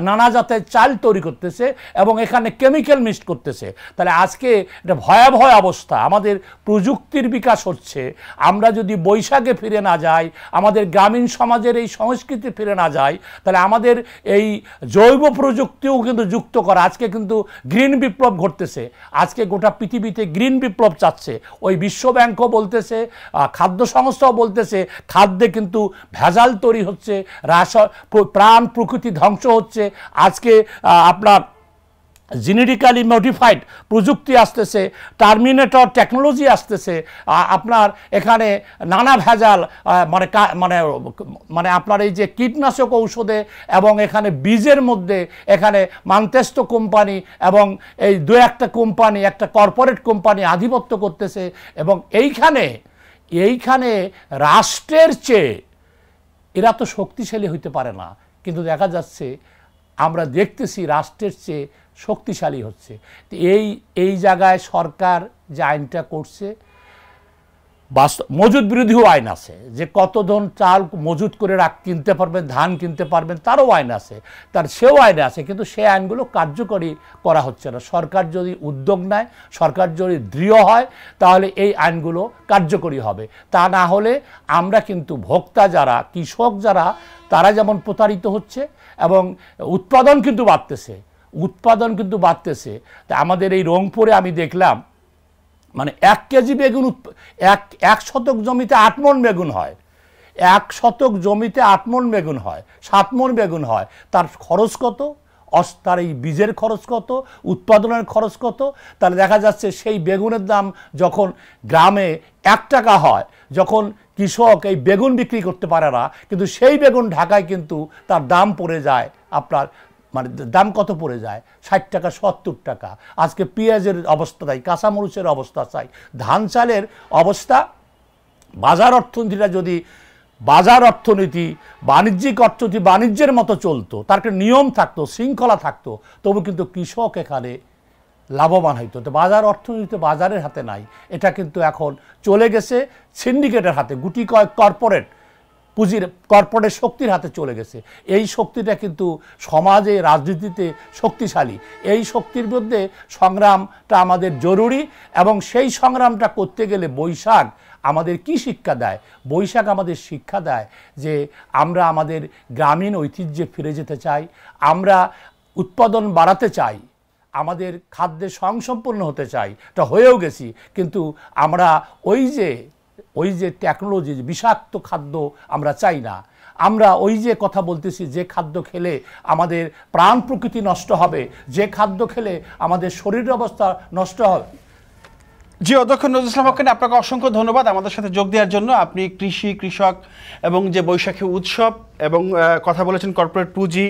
নানা জাতের চাল তৈরি করতেছে এবং এখানে কেমিক্যাল মিক্সড করতেছে। তাহলে আজকে এটা ভয়াবহ অবস্থা। আমাদের প্রযুক্তি প্রযুক্তির বিকাশ হচ্ছে, আমরা যদি বৈশাখে ফিরে না যাই, আমাদের গ্রামীণ সমাজের এই সংস্কৃতি ফিরে না যাই, তাহলে আমাদের এই জৈব প্রযুক্তিও কিন্তু যুক্ত করা। আজকে কিন্তু গ্রিন বিপ্লব ঘটতেছে, আজকে গোটা পৃথিবীতে গ্রিন বিপ্লব চাচ্ছে। ওই বিশ্ব ব্যাংকও বলতেছে, খাদ্য সংস্থাও বলতেছে, খাদ্যে কিন্তু ভেজাল তৈরি হচ্ছে, প্রাণ প্রকৃতি ধ্বংস হচ্ছে। আজকে আপনার জেনেটিক্যালি মডিফাইড প্রযুক্তি আসতেছে, টার্মিনেটর টেকনোলজি আসতেছে, আপনার এখানে নানা ভেজাল, মানে মানে মানে আপনার এই যে কীটনাশক ঔষধে এবং এখানে বীজের মধ্যে এখানে মানতেস্ত কোম্পানি এবং এই দু একটা কোম্পানি, একটা কর্পোরেট কোম্পানি আধিপত্য করতেছে। এবং এইখানে রাষ্ট্রের চেয়ে এরা তো শক্তিশালী হইতে পারে না, কিন্তু দেখা যাচ্ছে আমরা দেখতেছি রাষ্ট্রের চেয়ে শক্তিশালী হচ্ছে। এই জায়গায় সরকার যে আইনটা করছে, মজুদ বিরোধীও আইন আছে, যে কতজন চাল মজুদ করে কিনতে পারবেন, ধান কিনতে পারবেন, তারও আইন আছে, সেও আইন আছে, কিন্তু সেই আইনগুলো কার্যকরী করা হচ্ছে না। সরকার যদি উদ্যোগ নেয়, সরকার যদি দৃঢ় হয়, তাহলে এই আইনগুলো কার্যকরী হবে। তা না হলে আমরা কিন্তু ভোক্তা যারা, কৃষক যারা, তারা যেমন প্রতারিত হচ্ছে এবং উৎপাদন কিন্তু বাড়তেছে। তা আমাদের এই রংপুরে আমি দেখলাম, মানে 1 কেজি বেগুন, এক শতক জমিতে 8 মণ বেগুন হয়, 1 শতক জমিতে 8 মণ বেগুন হয়, 7 মণ বেগুন হয়। তার খরচ কত? তার এই বীজের খরচ কত, উৎপাদনের খরচ কত? তাহলে দেখা যাচ্ছে সেই বেগুনের দাম যখন গ্রামে 1 টাকা হয়, যখন কৃষক এই বেগুন বিক্রি করতে পারে না, কিন্তু সেই বেগুন ঢাকায় কিন্তু তার দাম পড়ে যায়, আপনার মানে দাম কত পড়ে যায়? 60 টাকা, 70 টাকা। আজকে পেঁয়াজের অবস্থা তাই, কাঁচামরিচের অবস্থা চাই, ধান চালের অবস্থা। বাজার অর্থনীতিটা যদি বাণিজ্যিক অর্থনীতি বাণিজ্যের মতো চলতো, তার একটা নিয়ম থাকতো, শৃঙ্খলা থাকতো, তবু কিন্তু কৃষক এখানে লাভবান হইতো। তো বাজার অর্থনীতি বাজারের হাতে নাই, এটা কিন্তু এখন চলে গেছে সিন্ডিকেটের হাতে, গুটি কয়েক কর্পোরেট শক্তির হাতে চলে গেছে। এই শক্তিটা কিন্তু সমাজে, রাজনীতিতে শক্তিশালী। এই শক্তির বিরুদ্ধে সংগ্রামটা আমাদের জরুরি, এবং সেই সংগ্রামটা করতে গেলে বৈশাখ আমাদের কি শিক্ষা দেয়? বৈশাখ আমাদের শিক্ষা দেয় যে আমরা আমাদের গ্রামীণ ঐতিহ্যে ফিরে যেতে চাই, আমরা উৎপাদন বাড়াতে চাই, আমাদের খাদ্যে স্বয়ংসম্পূর্ণ হতে চাই। এটা হয়েও গেছি, কিন্তু আমরা ওই যে টেকনোলজি, বিষাক্ত খাদ্য আমরা চাই না। আমরা ওই যে কথা বলতেছি, যে খাদ্য খেলে আমাদের প্রাণ প্রকৃতি নষ্ট হবে, যে খাদ্য খেলে আমাদের শরীরের অবস্থা নষ্ট হবে। জি, অধ্যক্ষ নজরুল ইসলাম হক, আপনাকে অসংখ্য ধন্যবাদ আমাদের সাথে যোগ দেওয়ার জন্য। আপনি কৃষক এবং যে বৈশাখী উৎসব এবং কথা বলেছেন কর্পোরেট পুঁজি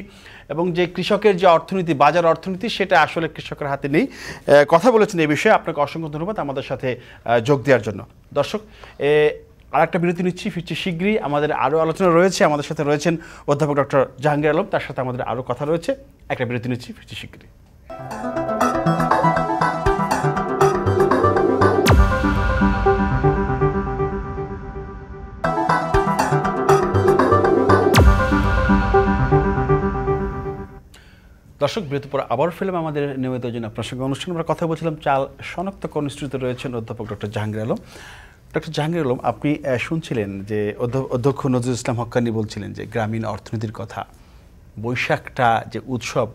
এবং যে কৃষকের যে অর্থনীতি, বাজার অর্থনীতি, সেটা আসলে কৃষকের হাতে নেই, কথা বলেছেন এই বিষয়ে। আপনাকে অসংখ্য ধন্যবাদ আমাদের সাথে যোগ দেওয়ার জন্য। দর্শক, আর একটা বিরতি নিচ্ছি, ফিরছি শীঘ্রই। আমাদের আরও আলোচনা রয়েছে, আমাদের সাথে রয়েছেন অধ্যাপক ডক্টর জাহাঙ্গীর আলম, তার সাথে আমাদের আরও কথা রয়েছে। একটা বিরতি নিচ্ছি, ফিরছি শীঘ্রই। দর্শক, বিরতির পর আবার ফিল্ম আমাদের নিয়মিত প্রসঙ্গ অনুষ্ঠান। আমরা কথা বলছিলাম চাল শনাক্তকরণ ইনস্টিটিউটে রয়েছেন অধ্যাপক ডক্টর জাহাঙ্গীর আলম। ডক্টর জাহাঙ্গীর আলম, আপনি শুনছিলেন যে অধ্যক্ষ নজরুল ইসলাম হক্কানি বলছিলেন যে গ্রামীণ অর্থনীতির কথা, বৈশাখটা যে উৎসব,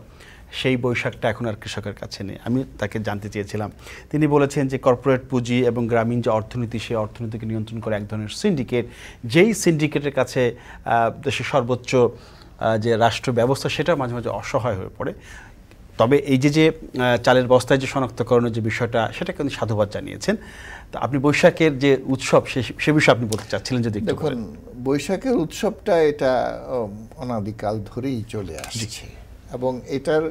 সেই বৈশাখটা এখন আর কৃষকের কাছে নেই। আমি তাকে জানতে চেয়েছিলাম, তিনি বলেছেন যে কর্পোরেট পুঁজি এবং গ্রামীণ যে অর্থনীতি, সেই অর্থনীতিকে নিয়ন্ত্রণ করে এক ধরনের সিন্ডিকেট, যেই সিন্ডিকেটের কাছে দেশের সর্বোচ্চ যে রাষ্ট্র ব্যবস্থা, সেটা মাঝে মাঝে অসহায় হয়ে পড়ে। তবে এই যে চালের বস্তায় যে শনাক্তকরণের যে বিষয়টা, সেটা কিন্তু সাধুবাদ জানিয়েছেন। তো আপনি বৈশাখের যে উৎসব, সে বিষয়ে আপনি বলতে চাচ্ছিলেন যদি একটু দেখুন, বৈশাখের উৎসবটা এটা অনাদিকাল ধরেই চলে আসছে, এবং এটার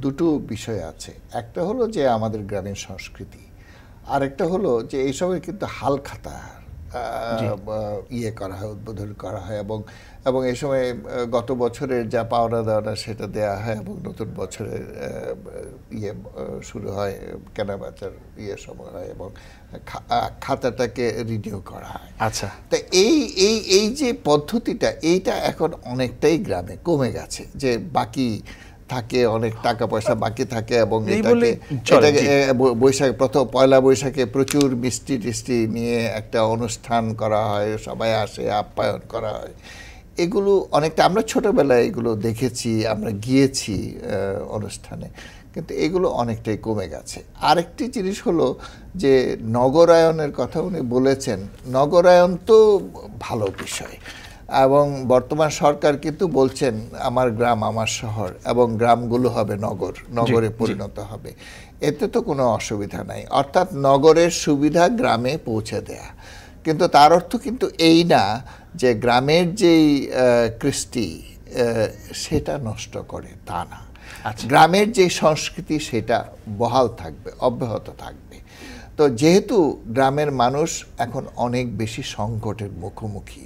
দুটো বিষয় আছে। একটা হলো যে আমাদের গ্রামীণ সংস্কৃতি, আর একটা হলো যে এইসবের কিন্তু হালখাতা করা হয়, উদ্বোধন করা হয়, এবং এই সময় গত বছরের যা পাওনা দেওয়াটা সেটা দেওয়া হয়, এবং নতুন বছরের শুরু হয়, কেনাবেচার সময় হয়, এবং খাতাটাকে রিনিউ করা হয়। আচ্ছা, তা এই যে পদ্ধতিটা, এইটা এখন অনেকটাই গ্রামে কমে গেছে। যে বাকি থাকে, অনেক টাকা পয়সা বাকি থাকে, এবং এই বলে এটাকে বৈশাখ পয়লা বৈশাখে প্রচুর মিষ্টি টিষ্টি নিয়ে একটা অনুষ্ঠান করা হয়, সবাই আসে, আপ্যায়ন করা হয়। এগুলো অনেকটা আমরা ছোটবেলায় এগুলো দেখেছি, আমরা গিয়েছি অনুষ্ঠানে, কিন্তু এগুলো অনেকটাই কমে গেছে। আরেকটি জিনিস হলো যে নগরায়নের কথা উনি বলেছেন। নগরায়ন তো ভালো বিষয়, এবং বর্তমান সরকার কিন্তু বলছেন আমার গ্রাম আমার শহর, এবং গ্রামগুলো হবে নগরে পরিণত হবে। এতে তো কোনো অসুবিধা নাই, অর্থাৎ নগরের সুবিধা গ্রামে পৌঁছে দেয়া। কিন্তু তার অর্থ কিন্তু এই না যে গ্রামের যেই কৃষ্টি সেটা নষ্ট করে, তা না। গ্রামের যে সংস্কৃতি সেটা বহাল থাকবে, অব্যাহত থাকবে। তো যেহেতু গ্রামের মানুষ এখন অনেক বেশি সংকটের মুখোমুখি,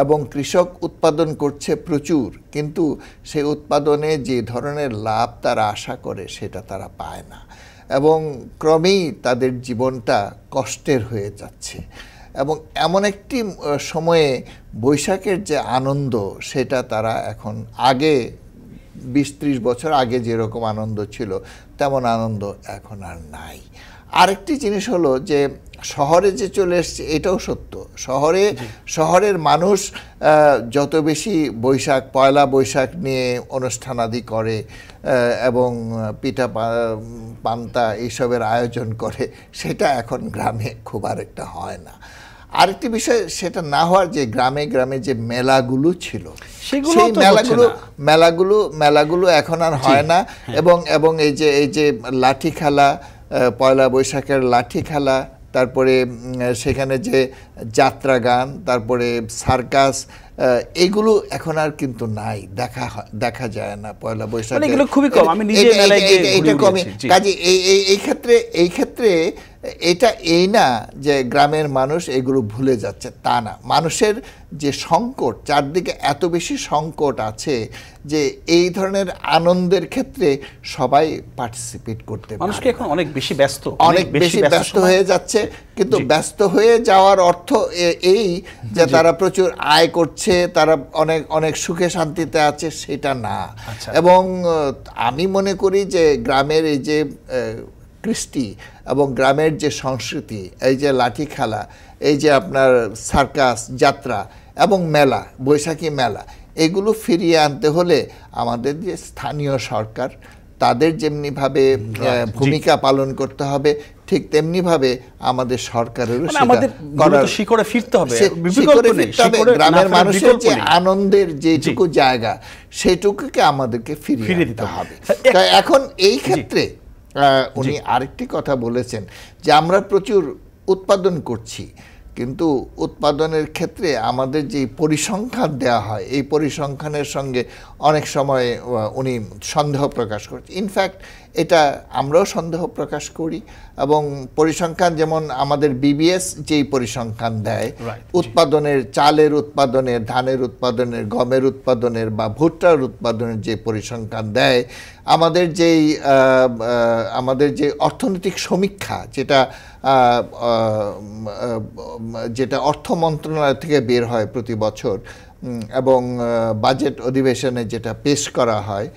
এবং কৃষক উৎপাদন করছে প্রচুর, কিন্তু সেই উৎপাদনে যে ধরনের লাভ তারা আশা করে সেটা তারা পায় না, এবং ক্রমেই তাদের জীবনটা কষ্টের হয়ে যাচ্ছে। এবং এমন একটি সময়ে বৈশাখের যে আনন্দ সেটা তারা এখন আগে 20-30 বছর আগে যেরকম আনন্দ ছিল তেমন আনন্দ এখন আর নাই। আরেকটি জিনিস হলো যে শহরে যে চলে এসছে এটাও সত্য। শহরের মানুষ যত বেশি পয়লা বৈশাখ নিয়ে অনুষ্ঠানাদি করে এবং পিঠা পান্তা এইসবের আয়োজন করে, সেটা এখন গ্রামে খুব আরেকটা হয় না। আরেকটি বিষয় সেটা না হওয়ার যে গ্রামে গ্রামে যে মেলাগুলো ছিল সেই মেলাগুলো এখন আর হয় না। এবং এই যে লাঠি খেলা, পয়লা বৈশাখের লাঠি খেলা, তারপরে সেখানে যে যাত্রা গান, তারপরে সার্কাস, এগুলো এখন আর কিন্তু নাই, দেখা যায় না পয়লা বৈশাখে, এগুলো খুবই কম। আমি নিজে মেলায় গিয়ে এটা কমই। কাজে এই ক্ষেত্রে এটা এই না যে গ্রামের মানুষ এগুলো ভুলে যাচ্ছে, তা না। মানুষের যে সংকট, চারদিকে এত বেশি সংকট আছে যে এই ধরনের আনন্দের ক্ষেত্রে সবাই পার্টিসিপেট করতে পারে। মানুষকে এখন অনেক বেশি ব্যস্ত হয়ে যাচ্ছে। কিন্তু ব্যস্ত হয়ে যাওয়ার অর্থ এই যে তারা প্রচুর আয় করছে, তারা অনেক সুখে শান্তিতে আছে, সেটা না। এবং আমি মনে করি যে গ্রামের এই যে কৃষ্টি এবং গ্রামের যে সংস্কৃতি, এই যে লাঠি খেলা, এই যে আপনার সার্কাস, যাত্রা এবং মেলা, বৈশাখী মেলা, এগুলো ফিরিয়ে আনতে হলে আমাদের যে স্থানীয় সরকার, তাদের যেমনিভাবে ভূমিকা পালন করতে হবে, ঠিক তেমনিভাবে আমাদের সরকারেরও শিকড়ে ফিরতে হবে। গ্রামের মানুষের যে আনন্দের যেটুকু জায়গা, সেটুকুকে আমাদেরকে ফিরিয়ে দিতে হবে। তাই এখন এই ক্ষেত্রে উনি আরেকটি কথা বলেছেন যে আমরা প্রচুর উৎপাদন করছি, কিন্তু উৎপাদনের ক্ষেত্রে আমাদের যে পরিসংখ্যান দেওয়া হয়, এই পরিসংখ্যানের সঙ্গে অনেক সময় উনি সন্দেহ প্রকাশ করছে। ইনফ্যাক্ট এটা আমরাও সন্দেহ প্রকাশ করি। এবং পরিসংখ্যান যেমন আমাদের বিবিএস যেই পরিসংখ্যান দেয় উৎপাদনের, চালের উৎপাদনের, ধানের উৎপাদনের, গমের উৎপাদনের বা ভুট্টার উৎপাদনের যে পরিসংখ্যান দেয়, আমাদের যে অর্থনৈতিক সমীক্ষা, যেটা অর্থ মন্ত্রণালয় থেকে বের হয় প্রতি বছর, এবং বাজেট অধিবেশনে যেটা পেশ করা হয়,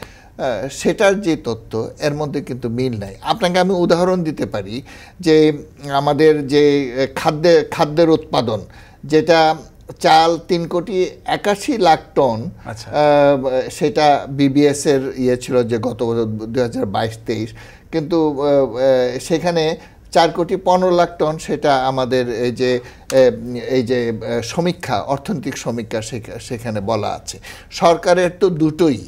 সেটার যে তথ্য, এর মধ্যে কিন্তু মিল নাই। আপনাকে আমি উদাহরণ দিতে পারি যে আমাদের যে খাদ্যের উৎপাদন, যেটা চাল 3,81,00,000 টন, সেটা বিবিএস এর ছিল যে গত 2022-23, কিন্তু সেখানে 4,15,00,000 টন, সেটা আমাদের এই যে সমীক্ষা, অর্থনৈতিক সমীক্ষা, সেখানে বলা আছে। সরকারের তো দুটোই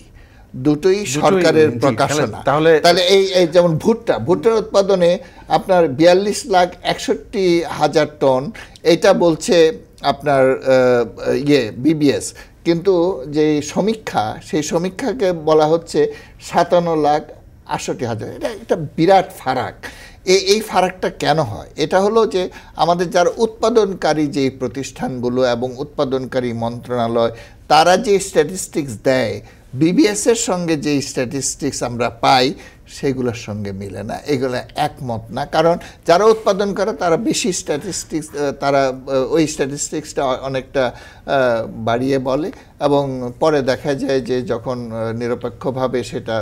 সরকারের প্রকাশনা। তাহলে এই যেমন ভুট্টার উৎপাদনে আপনার 42,61,000 টন, এটা বলছে আপনার বিবিএস, কিন্তু যে সমীক্ষা, সেই সমীক্ষাকে বলা হচ্ছে 57,68,000। এটা বিরাট ফারাক। এই ফারাকটা কেন হয়? এটা হলো যে আমাদের যারা উৎপাদনকারী যে প্রতিষ্ঠানগুলো এবং উৎপাদনকারী মন্ত্রণালয়, তারা যে স্ট্যাটিস্টিক্স দেয়, বিবিএস এর সঙ্গে যে স্ট্যাটিস্টিক্স আমরা পাই, সেগুলোর সঙ্গে মিলে না, এগুলো একমত না। কারণ যারা উৎপাদন করে তারা বেশি স্ট্যাটিস্টিক্স, তারা ওই স্ট্যাটিস্টিক্সটা অনেকটা বাড়িয়ে বলে এবং পরে দেখা যায় যে যখন নিরপেক্ষভাবে সেটা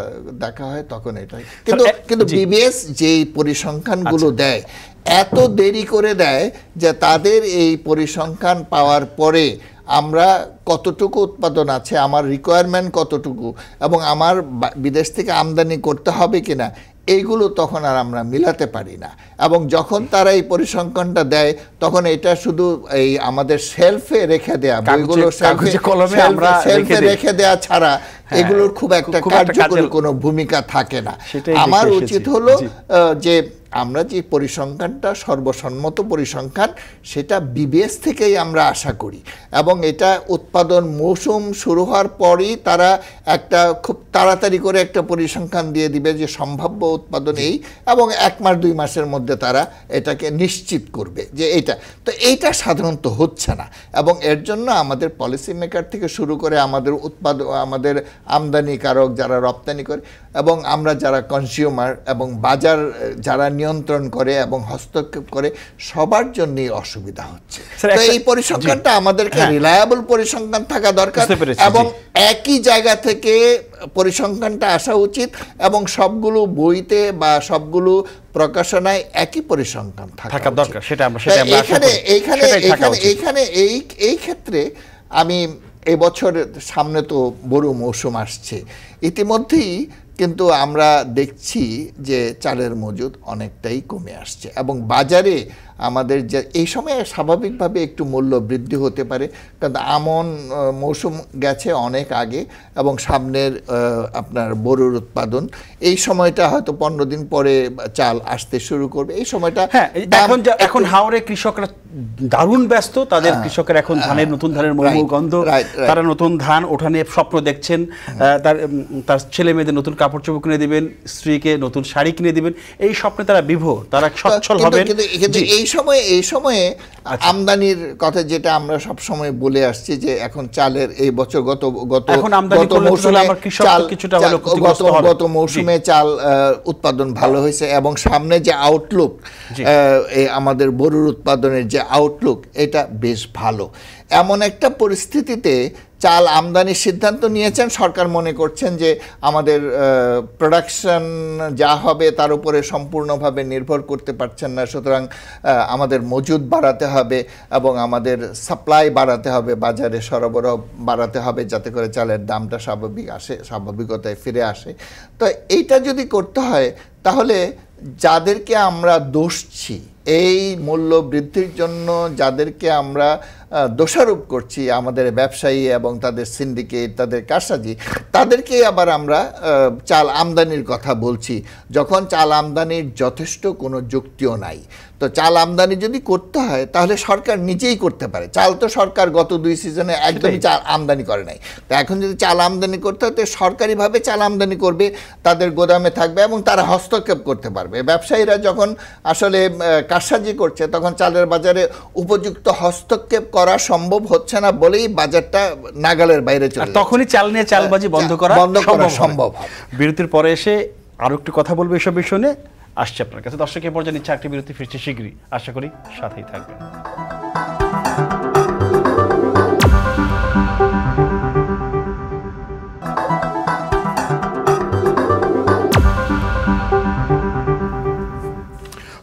দেখা হয় তখন এটা। কিন্তু বিবিএস যেই পরিসংখ্যানগুলো দেয় এত দেরি করে দেয় যে তাদের এই পরিসংখ্যান পাওয়ার পরে আমরা কতটুকু উৎপাদন আছে, আমার রিকোয়ারমেন্ট কতটুকু এবং আমার বিদেশ থেকে আমদানি করতে হবে কিনা, এইগুলো তখন আর আমরা মিলাতে পারি না। এবং যখন তারা এই পরিসংখ্যানটা দেয় তখন এটা শুধু এই আমাদের শেলফে রেখে দেয়া, বইগুলো শেলফে রেখে দেয়া ছাড়া এগুলোর খুব একটা কার্যকরী কোনো ভূমিকা থাকে না। আমার উচিত হলো যে আমরা যে পরিসংখ্যানটা সর্বসম্মত পরিসংখ্যান সেটা বিবিএস থেকেই আমরা আশা করি এবং এটা উৎপাদন মৌসুম শুরু হওয়ার পরই তারা একটা খুব তাড়াতাড়ি করে একটা পরিসংখ্যান দিয়ে দিবে যে সম্ভাব্য উৎপাদন এই, এবং 1 মাস 2 মাসের মধ্যে তারা এটাকে নিশ্চিত করবে যে এইটা। তো এইটা সাধারণত হচ্ছে না এবং এর জন্য আমাদের পলিসি মেকার থেকে শুরু করে আমাদের আমাদের আমদানিকারক যারা রপ্তানি করে এবং আমরা যারা কনজিউমার এবং বাজার যারা নিয়ন্ত্রণ করে এবং হস্তক্ষেপ করে সবার জন্যই অসুবিধা হচ্ছে। তো এই পরিসংখ্যানটা আমাদেরকে রিলায়েবল পরিসংখ্যান থাকা দরকার এবং একই জায়গা থেকে পরিসংখ্যানটা আসা উচিত এবং সবগুলো বইতে বা সবগুলো প্রকাশনায় একই পরিসংখ্যান থাকা দরকার। সেটা আমরা এইখানে এই ক্ষেত্রে আমি এবছর সামনে তো বড় মৌসুম আসছে, ইতিমধ্যেই কিন্তু আমরা দেখছি যে চালের মজুদ অনেকটাই কমে আসছে এবং বাজারে আমাদের যে এই সময়ে স্বাভাবিকভাবে একটু মূল্য বৃদ্ধি হতে পারে, কারণ আমন মৌসুম গেছে অনেক আগে এবং সামনের আপনার বোরোর উৎপাদন এই সময়টা হয়তো 15 দিন পরে চাল আসতে শুরু করবে। এই সময়টা এখন হাওরে কৃষকরা দারুণ ব্যস্ত, তাদের কৃষকের এখন ধানের নতুন ধানের মৌমৌ গন্ধ, তারা নতুন ধান ওঠা নিয়ে স্বপ্ন দেখছেন, তার ছেলে মেয়েদের নতুন কাপড় চোপড় কিনে দিবেন, স্ত্রীকে নতুন শাড়ি কিনে দিবেন, এই স্বপ্নে তারা বিভোর, তারা সচ্ছল হবেন। এই সময়ে আমদানির কথা যেটা আমরা সব সময় বলে আসছি যে এখন চালের এই বছর গত মৌসুমে চাল উৎপাদন ভালো হয়েছে এবং সামনে যে আউটলুক আমাদের বোরোর উৎপাদনের যে আউটলুক এটা বেশ ভালো। এমন একটা পরিস্থিতিতে চাল আমদানির সিদ্ধান্ত নিয়েছেন, সরকার মনে করছেন যে আমাদের প্রোডাকশন যা হবে তার উপরে সম্পূর্ণভাবে নির্ভর করতে পারছেন না, সুতরাং আমাদের মজুদ বাড়াতে হবে এবং আমাদের সাপ্লাই বাড়াতে হবে, বাজারে সরবরাহ বাড়াতে হবে যাতে করে চালের দামটা স্বাভাবিকতায় ফিরে আসে। তো এইটা যদি করতে হয় তাহলে যাদেরকে আমরা দোষছি এই মূল্য বৃদ্ধির জন্য, যাদেরকে আমরা দোষারোপ করছি আমাদের ব্যবসায়ী এবং তাদের সিন্ডিকেট, তাদের কারসাজি, তাদেরকে আবার আমরা চাল আমদানির কথা বলছি যখন চাল আমদানির যথেষ্ট কোনো যুক্তিও নাই। তো চাল আমদানি যদি করতে হয় তাহলে সরকার নিজেই করতে পারে। চাল তো সরকার গত 2 সিজনে একদমই চাল আমদানি করে নাই। তো এখন যদি চাল আমদানি করতে হয় তো সরকারিভাবে চাল আমদানি করবে, তাদের গোদামে থাকবে এবং তারা হস্তক্ষেপ করতে পারবে। ব্যবসায়ীরা যখন আসলে কারসাজি করছে তখন চালের বাজারে উপযুক্ত হস্তক্ষেপ করা সম্ভব হচ্ছে না বলেই বাজারটা নাগালের বাইরে চলে যাচ্ছে। তখনই চাল নিয়ে চালবাজি বন্ধ করা সম্ভব। বিরতির পরে এসে আরো একটু কথা বলবো এসব বিষয় নিয়ে, আসছে আপনার কাছে। দর্শকের পর্যায়ে নিচ্ছে একটি বিরতি, ফিরছে শীঘ্রই, আশা করি সাথেই থাকবেন।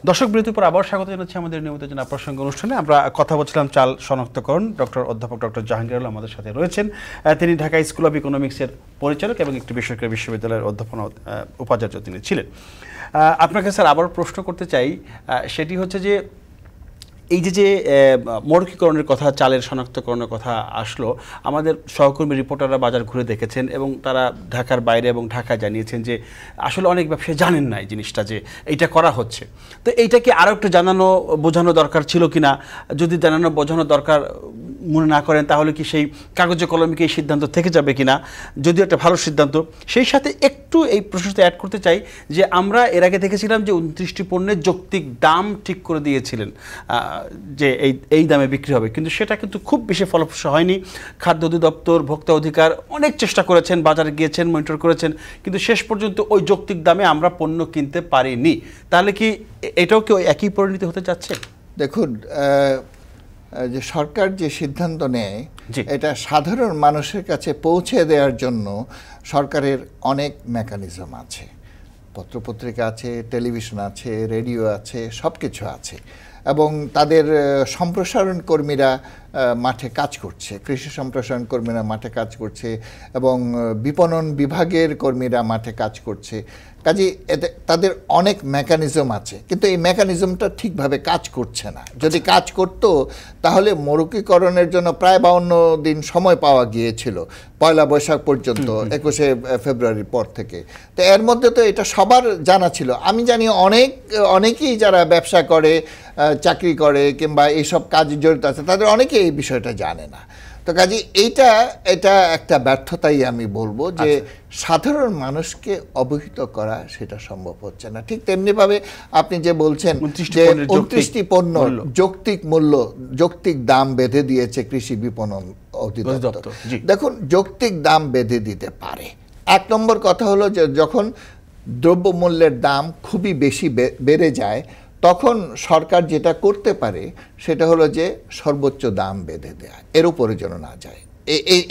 দর্শক বিরতির পর আবার স্বাগত জানাচ্ছি আমাদের নিয়মিত জেলা প্রসঙ্গ অনুষ্ঠানে। আমরা কথা বলছিলাম চাল শনাক্তকরণ। অধ্যাপক ডক্টর জাহাঙ্গীর আলম আমাদের সাথে রয়েছেন। তিনি ঢাকা স্কুল অব ইকোনমিক্সের পরিচালক এবং একটি বেসরকারি বিশ্ববিদ্যালয়ের অধ্যাপনা উপাচার্য তিনি ছিলেন। আপনাকে স্যার আবার প্রশ্ন করতে চাই, সেটি হচ্ছে যে এই যে মৌখিকরণের কথা, চালের শনাক্তকরণের কথা আসলো, আমাদের সহকর্মী রিপোর্টাররা বাজার ঘুরে দেখেছেন এবং তারা ঢাকার বাইরে এবং ঢাকায় জানিয়েছেন যে আসলে অনেক ব্যবসায়ী জানেন না এই জিনিসটা যে এইটা করা হচ্ছে। তো এইটা কি আরও একটু বোঝানো দরকার ছিল কিনা? যদি জানানো বোঝানো দরকার মনে না করেন তাহলে কি সেই কাগজে কলমে কি এই সিদ্ধান্ত থেকে যাবে কিনা, যদিও একটা ভালো সিদ্ধান্ত। সেই সাথে একটু এই প্রশ্নটা অ্যাড করতে চাই যে আমরা এর আগে দেখেছিলাম যে 29টি পণ্যের যৌক্তিক দাম ঠিক করে দিয়েছিলেন যে এই দামে বিক্রি হবে, কিন্তু সেটা কিন্তু খুব বেশি ফলপ্রসূ হয়নি। খাদ্য অধিদপ্তর, ভোক্তা অধিকার অনেক চেষ্টা করেছেন, বাজারে গিয়েছেন, মনিটর করেছেন, কিন্তু শেষ পর্যন্ত ওই যৌক্তিক দামে আমরা পণ্য কিনতে পারিনি। তাহলে কি এটাও কি একই পরিণতি হতে যাচ্ছে? দেখুন, যে সরকার যে সিদ্ধান্ত নেয় এটা সাধারণ মানুষের কাছে পৌঁছে দেওয়ার জন্য সরকারের অনেক মেকানিজম আছে, পত্রপত্রিকা আছে, টেলিভিশন আছে, রেডিও আছে, সব কিছু আছে, এবং তাদের সম্প্রসারণ কর্মীরা মাঠে কাজ করছে, কৃষি সম্প্রসারণ কর্মীরা মাঠে কাজ করছে, এবং বিপণন বিভাগের কর্মীরা মাঠে কাজ করছে। কাজে তাদের অনেক মেকানিজম আছে, কিন্তু এই মেকানিজমটা ঠিকভাবে কাজ করছে না। যদি কাজ করত তাহলে মরুকীকরণের জন্য প্রায় 52 দিন সময় পাওয়া গিয়েছিল, পয়লা বৈশাখ পর্যন্ত, 21শে ফেব্রুয়ারির পর থেকে। তো এর মধ্যে তো এটা সবার জানা ছিল। আমি জানি অনেকেই যারা ব্যবসা করে, চাকরি করে, কিংবা এইসব কাজে জড়িত আছে, তাদের অনেকে এই বিষয়টা জানে না। তো কাজে এটা একটা ব্যর্থতাই আমি বলবো, যে সাধারণ মানুষকে অবহিত করা সেটা সম্ভব হচ্ছে না। ঠিক তেমনিভাবে আপনি যে বলছেন যে 29টি পণ্য যৌক্তিক মূল্য, যৌক্তিক দাম বেঁধে দিয়েছে কৃষি বিপণন অধিদপ্তর। দেখুন, যৌক্তিক দাম বেঁধে দিতে পারে। এক নম্বর কথা হলো যে যখন দ্রব্যমূল্যের দাম খুবই বেশি বেড়ে যায়, তখন সরকার যেটা করতে পারে সেটা হলো যে সর্বোচ্চ দাম বেঁধে দেয়া, এর উপরে যেন না যায়।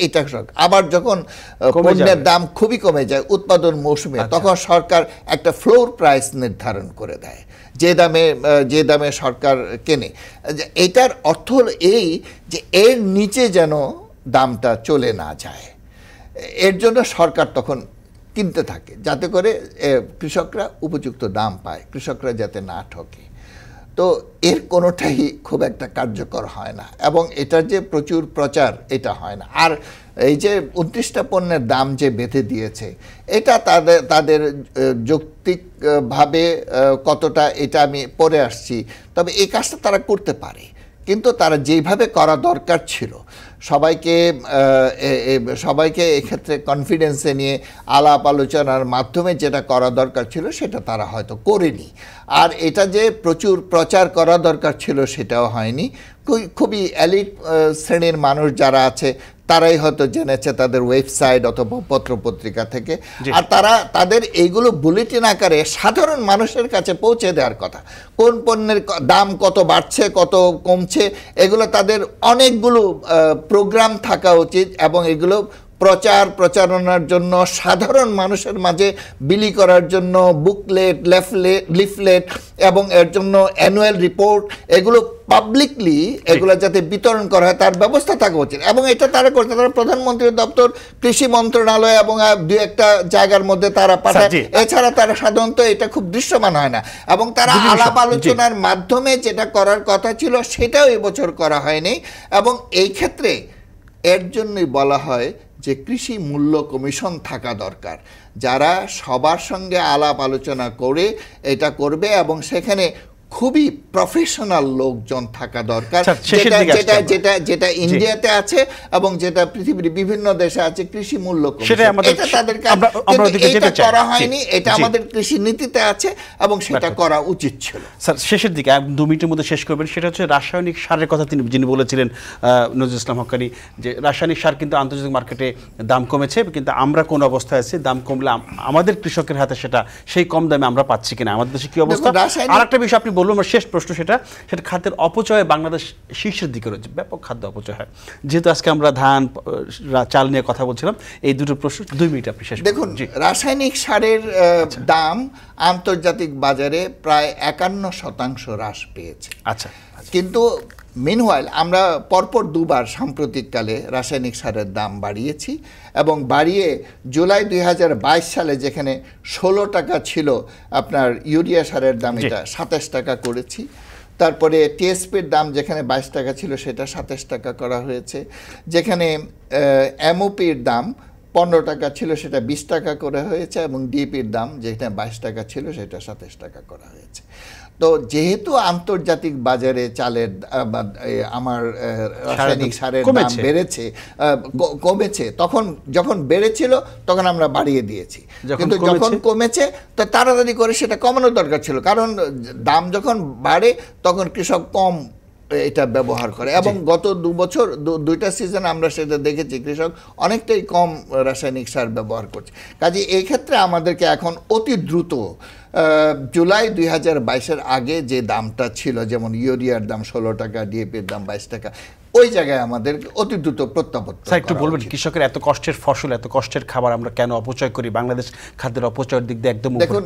এটা আবার যখন পণ্যের দাম খুবই কমে যায় উৎপাদন মৌসুমে, তখন সরকার একটা ফ্লোর প্রাইস নির্ধারণ করে দেয়, যে দামে সরকার কেনে। এটার অর্থ হলো এই যে এর নিচে যেন দামটা চলে না যায়, এর জন্য সরকার তখন কিনতে থাকে, যাতে করে কৃষকরা উপযুক্ত দাম পায়, কৃষকরা যাতে না ঠকে। তো এর কোনোটাই খুব একটা কার্যকর হয় না, এবং এটার যে প্রচুর প্রচার এটা হয় না। আর এই যে 29টা পণ্যের দাম যে বেঁধে দিয়েছে, এটা তাদের যৌক্তিকভাবে কতটা, এটা আমি পরে আসছি, তবে এই কাজটা তারা করতে পারে, কিন্তু তারা যেভাবে করা দরকার ছিল, সবাইকে এক্ষেত্রে কনফিডেন্সে নিয়ে আলাপ আলোচনার মাধ্যমে যেটা করা দরকার ছিল সেটা তারা হয়তো করেনি। আর এটা যে প্রচুর প্রচার করা দরকার ছিল সেটাও হয়নি। খুবই এলিট শ্রেণীর মানুষ যারা আছে তারাই হয়তো জেনেছে তাদের ওয়েবসাইট অথবা পত্রপত্রিকা থেকে, আর তাদের এইগুলো বুলেটিন আকারে সাধারণ মানুষের কাছে পৌঁছে দেওয়ার কথা। কোন পণ্যের দাম কত বাড়ছে, কত কমছে, এগুলো তাদের অনেকগুলো প্রোগ্রাম থাকা উচিত, এবং এগুলো প্রচারণার জন্য, সাধারণ মানুষের মাঝে বিলি করার জন্য বুকলেট, লিফলেট, এবং এর জন্য অ্যানুয়াল রিপোর্ট, এগুলো পাবলিকলি এগুলো যাতে বিতরণ করা হয় তার ব্যবস্থা থাকা উচিত। এবং এটা তারা করতে, তারা প্রধানমন্ত্রীর দপ্তর, কৃষি মন্ত্রণালয় এবং দু একটা জায়গার মধ্যে তারা পাঠায়, এছাড়া তারা সাধারণত এটা খুব দৃশ্যমান হয় না। এবং তারা আলাপ আলোচনার মাধ্যমে যেটা করার কথা ছিল সেটাও এবছর করা হয়নি। এবং এই ক্ষেত্রে এর জন্যই বলা হয় যে কৃষি মূল্য কমিশন থাকা দরকার, যারা সবার সঙ্গে আলাপ আলোচনা করে এটা করবে, এবং সেখানে খুবই প্রফেশনাল লোকজন থাকা দরকার, যেটা ইন্ডিয়াতে আছে এবং যেটা পৃথিবীর বিভিন্ন দেশে আছে। কৃষি মূল্য কমিশন এটা তাদের এটা করা হয়নি, এটা আমাদের কৃষি নীতিতে আছে এবং সেটা করা উচিত ছিল। স্যার, শেষের দিকে 2 মিনিটের মধ্যে শেষ করবেন, সেটা হচ্ছে রাসায়নিক সারের কথা যিনি বলেছিলেন নজরুল ইসলাম হক্কানি, যে রাসায়নিক সার কিন্তু আন্তর্জাতিক মার্কেটে দাম কমেছে, কিন্তু আমরা কোন অবস্থায় আছি, দাম কমলে আমাদের কৃষকের হাতে সেটা সেই কম দামে আমরা পাচ্ছি কিনা, আমাদের দেশে কি অবস্থা। আর একটা বিষয় আপনি বলবো, আমার শেষ প্রশ্ন, সেটা খাদ্যের অপচয় বাংলাদেশ শীর্ষের দিকে রয়েছে, ব্যাপক খাদ্য অপচয় হয়। যেহেতু আজকে আমরা ধান, চাল নিয়ে কথা বলছিলাম, এই দুটো প্রশ্ন 2 মিনিট আপনি শেষ দেখুন। রাসায়নিক সারের দাম আন্তর্জাতিক বাজারে প্রায় 51% হ্রাস পেয়েছে। আচ্ছা, কিন্তু মিনওয়াইল আমরা পরপর 2 বার সাম্প্রতিককালে রাসায়নিক সারের দাম বাড়িয়েছি, এবং বাড়িয়ে জুলাই 2022 সালে যেখানে 16 টাকা ছিল আপনার ইউরিয়া সারের দাম, এটা 27 টাকা করেছি। তারপরে টিএসপির দাম যেখানে 22 টাকা ছিল সেটা 27 টাকা করা হয়েছে। যেখানে এমওপির দাম 15 টাকা ছিল সেটা 20 টাকা করা হয়েছে, এবং ডিএপির দাম যেখানে 22 টাকা ছিল সেটা 27 টাকা করা হয়েছে। তো যেহেতু আন্তর্জাতিক বাজারে চালের আমার রাসায়নিক সারের দাম বেড়েছে, কমেছে, তখন যখন বেড়েছিল তখন আমরা বাড়িয়ে দিয়েছি, কিন্তু যখন কমেছে তো তাড়াতাড়ি করে সেটা কমানোর দরকার ছিল, কারণ দাম যখন বাড়ে তখন কৃষক কম এটা ব্যবহার করে। এবং গত 2 বছর 2টা সিজন আমরা সেটা দেখেছি, কৃষক অনেকটাই কম রাসায়নিক সার ব্যবহার করছে। কাজে এই ক্ষেত্রে আমাদেরকে এখন অতি দ্রুত জুলাই 2022-এর আগে যে দামটা ছিল, যেমন ইউরিয়ার দাম 16 টাকা, ডিএপির দাম 22 টাকা, ওই জায়গায় আমাদের অতি দ্রুত প্রত্যাবর্তন। একটু বলবেন কৃষকের এত কষ্টের ফসল, এত কষ্টের খাবার আমরা কেন অপচয় করি? বাংলাদেশ খাদ্যের অপচয়ের দিক দিয়ে একদম দেখুন,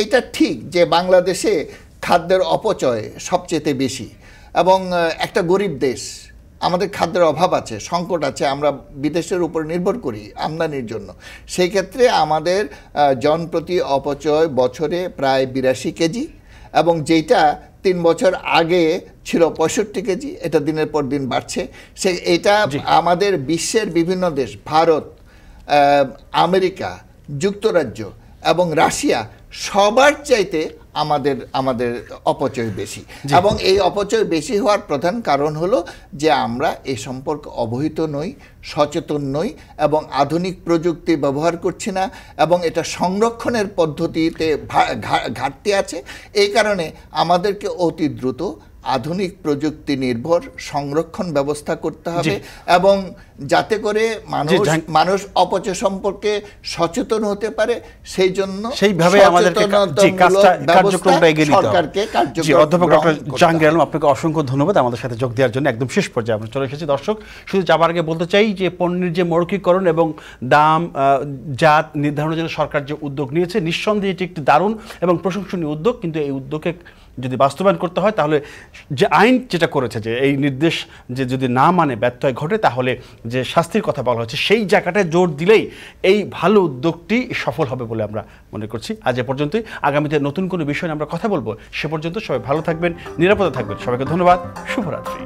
এইটা ঠিক যে বাংলাদেশে খাদ্যের অপচয় সবচেয়ে বেশি, এবং একটা গরিব দেশ, আমাদের খাদ্যের অভাব আছে, সংকট আছে, আমরা বিদেশের উপর নির্ভর করি আমদানির জন্য। সেই ক্ষেত্রে আমাদের জনপ্রতি অপচয় বছরে প্রায় 82 কেজি, এবং যেটা 3 বছর আগে ছিল 65 কেজি, এটা দিনের পর দিন বাড়ছে। এটা আমাদের বিশ্বের বিভিন্ন দেশ, ভারত, আমেরিকা, যুক্তরাজ্য এবং রাশিয়া, সবার চাইতে আমাদের অপচয় বেশি। এবং এই অপচয় বেশি হওয়ার প্রধান কারণ হলো যে আমরা এই সম্পর্কে অবহিত নই, সচেতন নই, এবং আধুনিক প্রযুক্তি ব্যবহার করছি না, এবং এটা সংরক্ষণের পদ্ধতিতে ঘাটতি আছে। এই কারণে আমাদেরকে অতি দ্রুত আধুনিক প্রযুক্তি নির্ভর সংরক্ষণ ব্যবস্থা করতে হবে, এবং যাতে করে মানুষ অপচয় সম্পর্কে সচেতন হতে পারে, সেই জন্য সেইভাবে আমাদেরকে কার্যক্রমটা এগিয়ে নিতে হবে। সরকারকে কার্যক্রম। অধ্যাপক ডক্টর জাহাঙ্গীর আলম, আপনাকে অসংখ্য ধন্যবাদ আমাদের সাথে যোগ দেওয়ার জন্য। একদম শেষ পর্যায়ে আমরা চলে এসেছি। দর্শক, শুধু যাবার আগে বলতে চাই যে পণ্যের যে মৌখিকরণ এবং দাম জাত নির্ধারণের জন্য সরকার যে উদ্যোগ নিয়েছে, নিঃসন্দেহে এটি একটি দারুণ এবং প্রশংসনীয় উদ্যোগ। কিন্তু এই উদ্যোগে যদি বাস্তবায়ন করতে হয়, তাহলে যে আইন যেটা করেছে, যে এই নির্দেশ যে যদি না মানে ব্যত্যয় ঘটে, তাহলে যে শাস্তির কথা বলা হচ্ছে, সেই জায়গাটায় জোর দিলেই এই ভালো উদ্যোগটি সফল হবে বলে আমরা মনে করছি। আজ এ পর্যন্তই। আগামীতে নতুন কোনো বিষয় নিয়ে আমরা কথা বলবো। সে পর্যন্ত সবাই ভালো থাকবেন, নিরাপদে থাকবেন। সবাইকে ধন্যবাদ। শুভরাত্রি।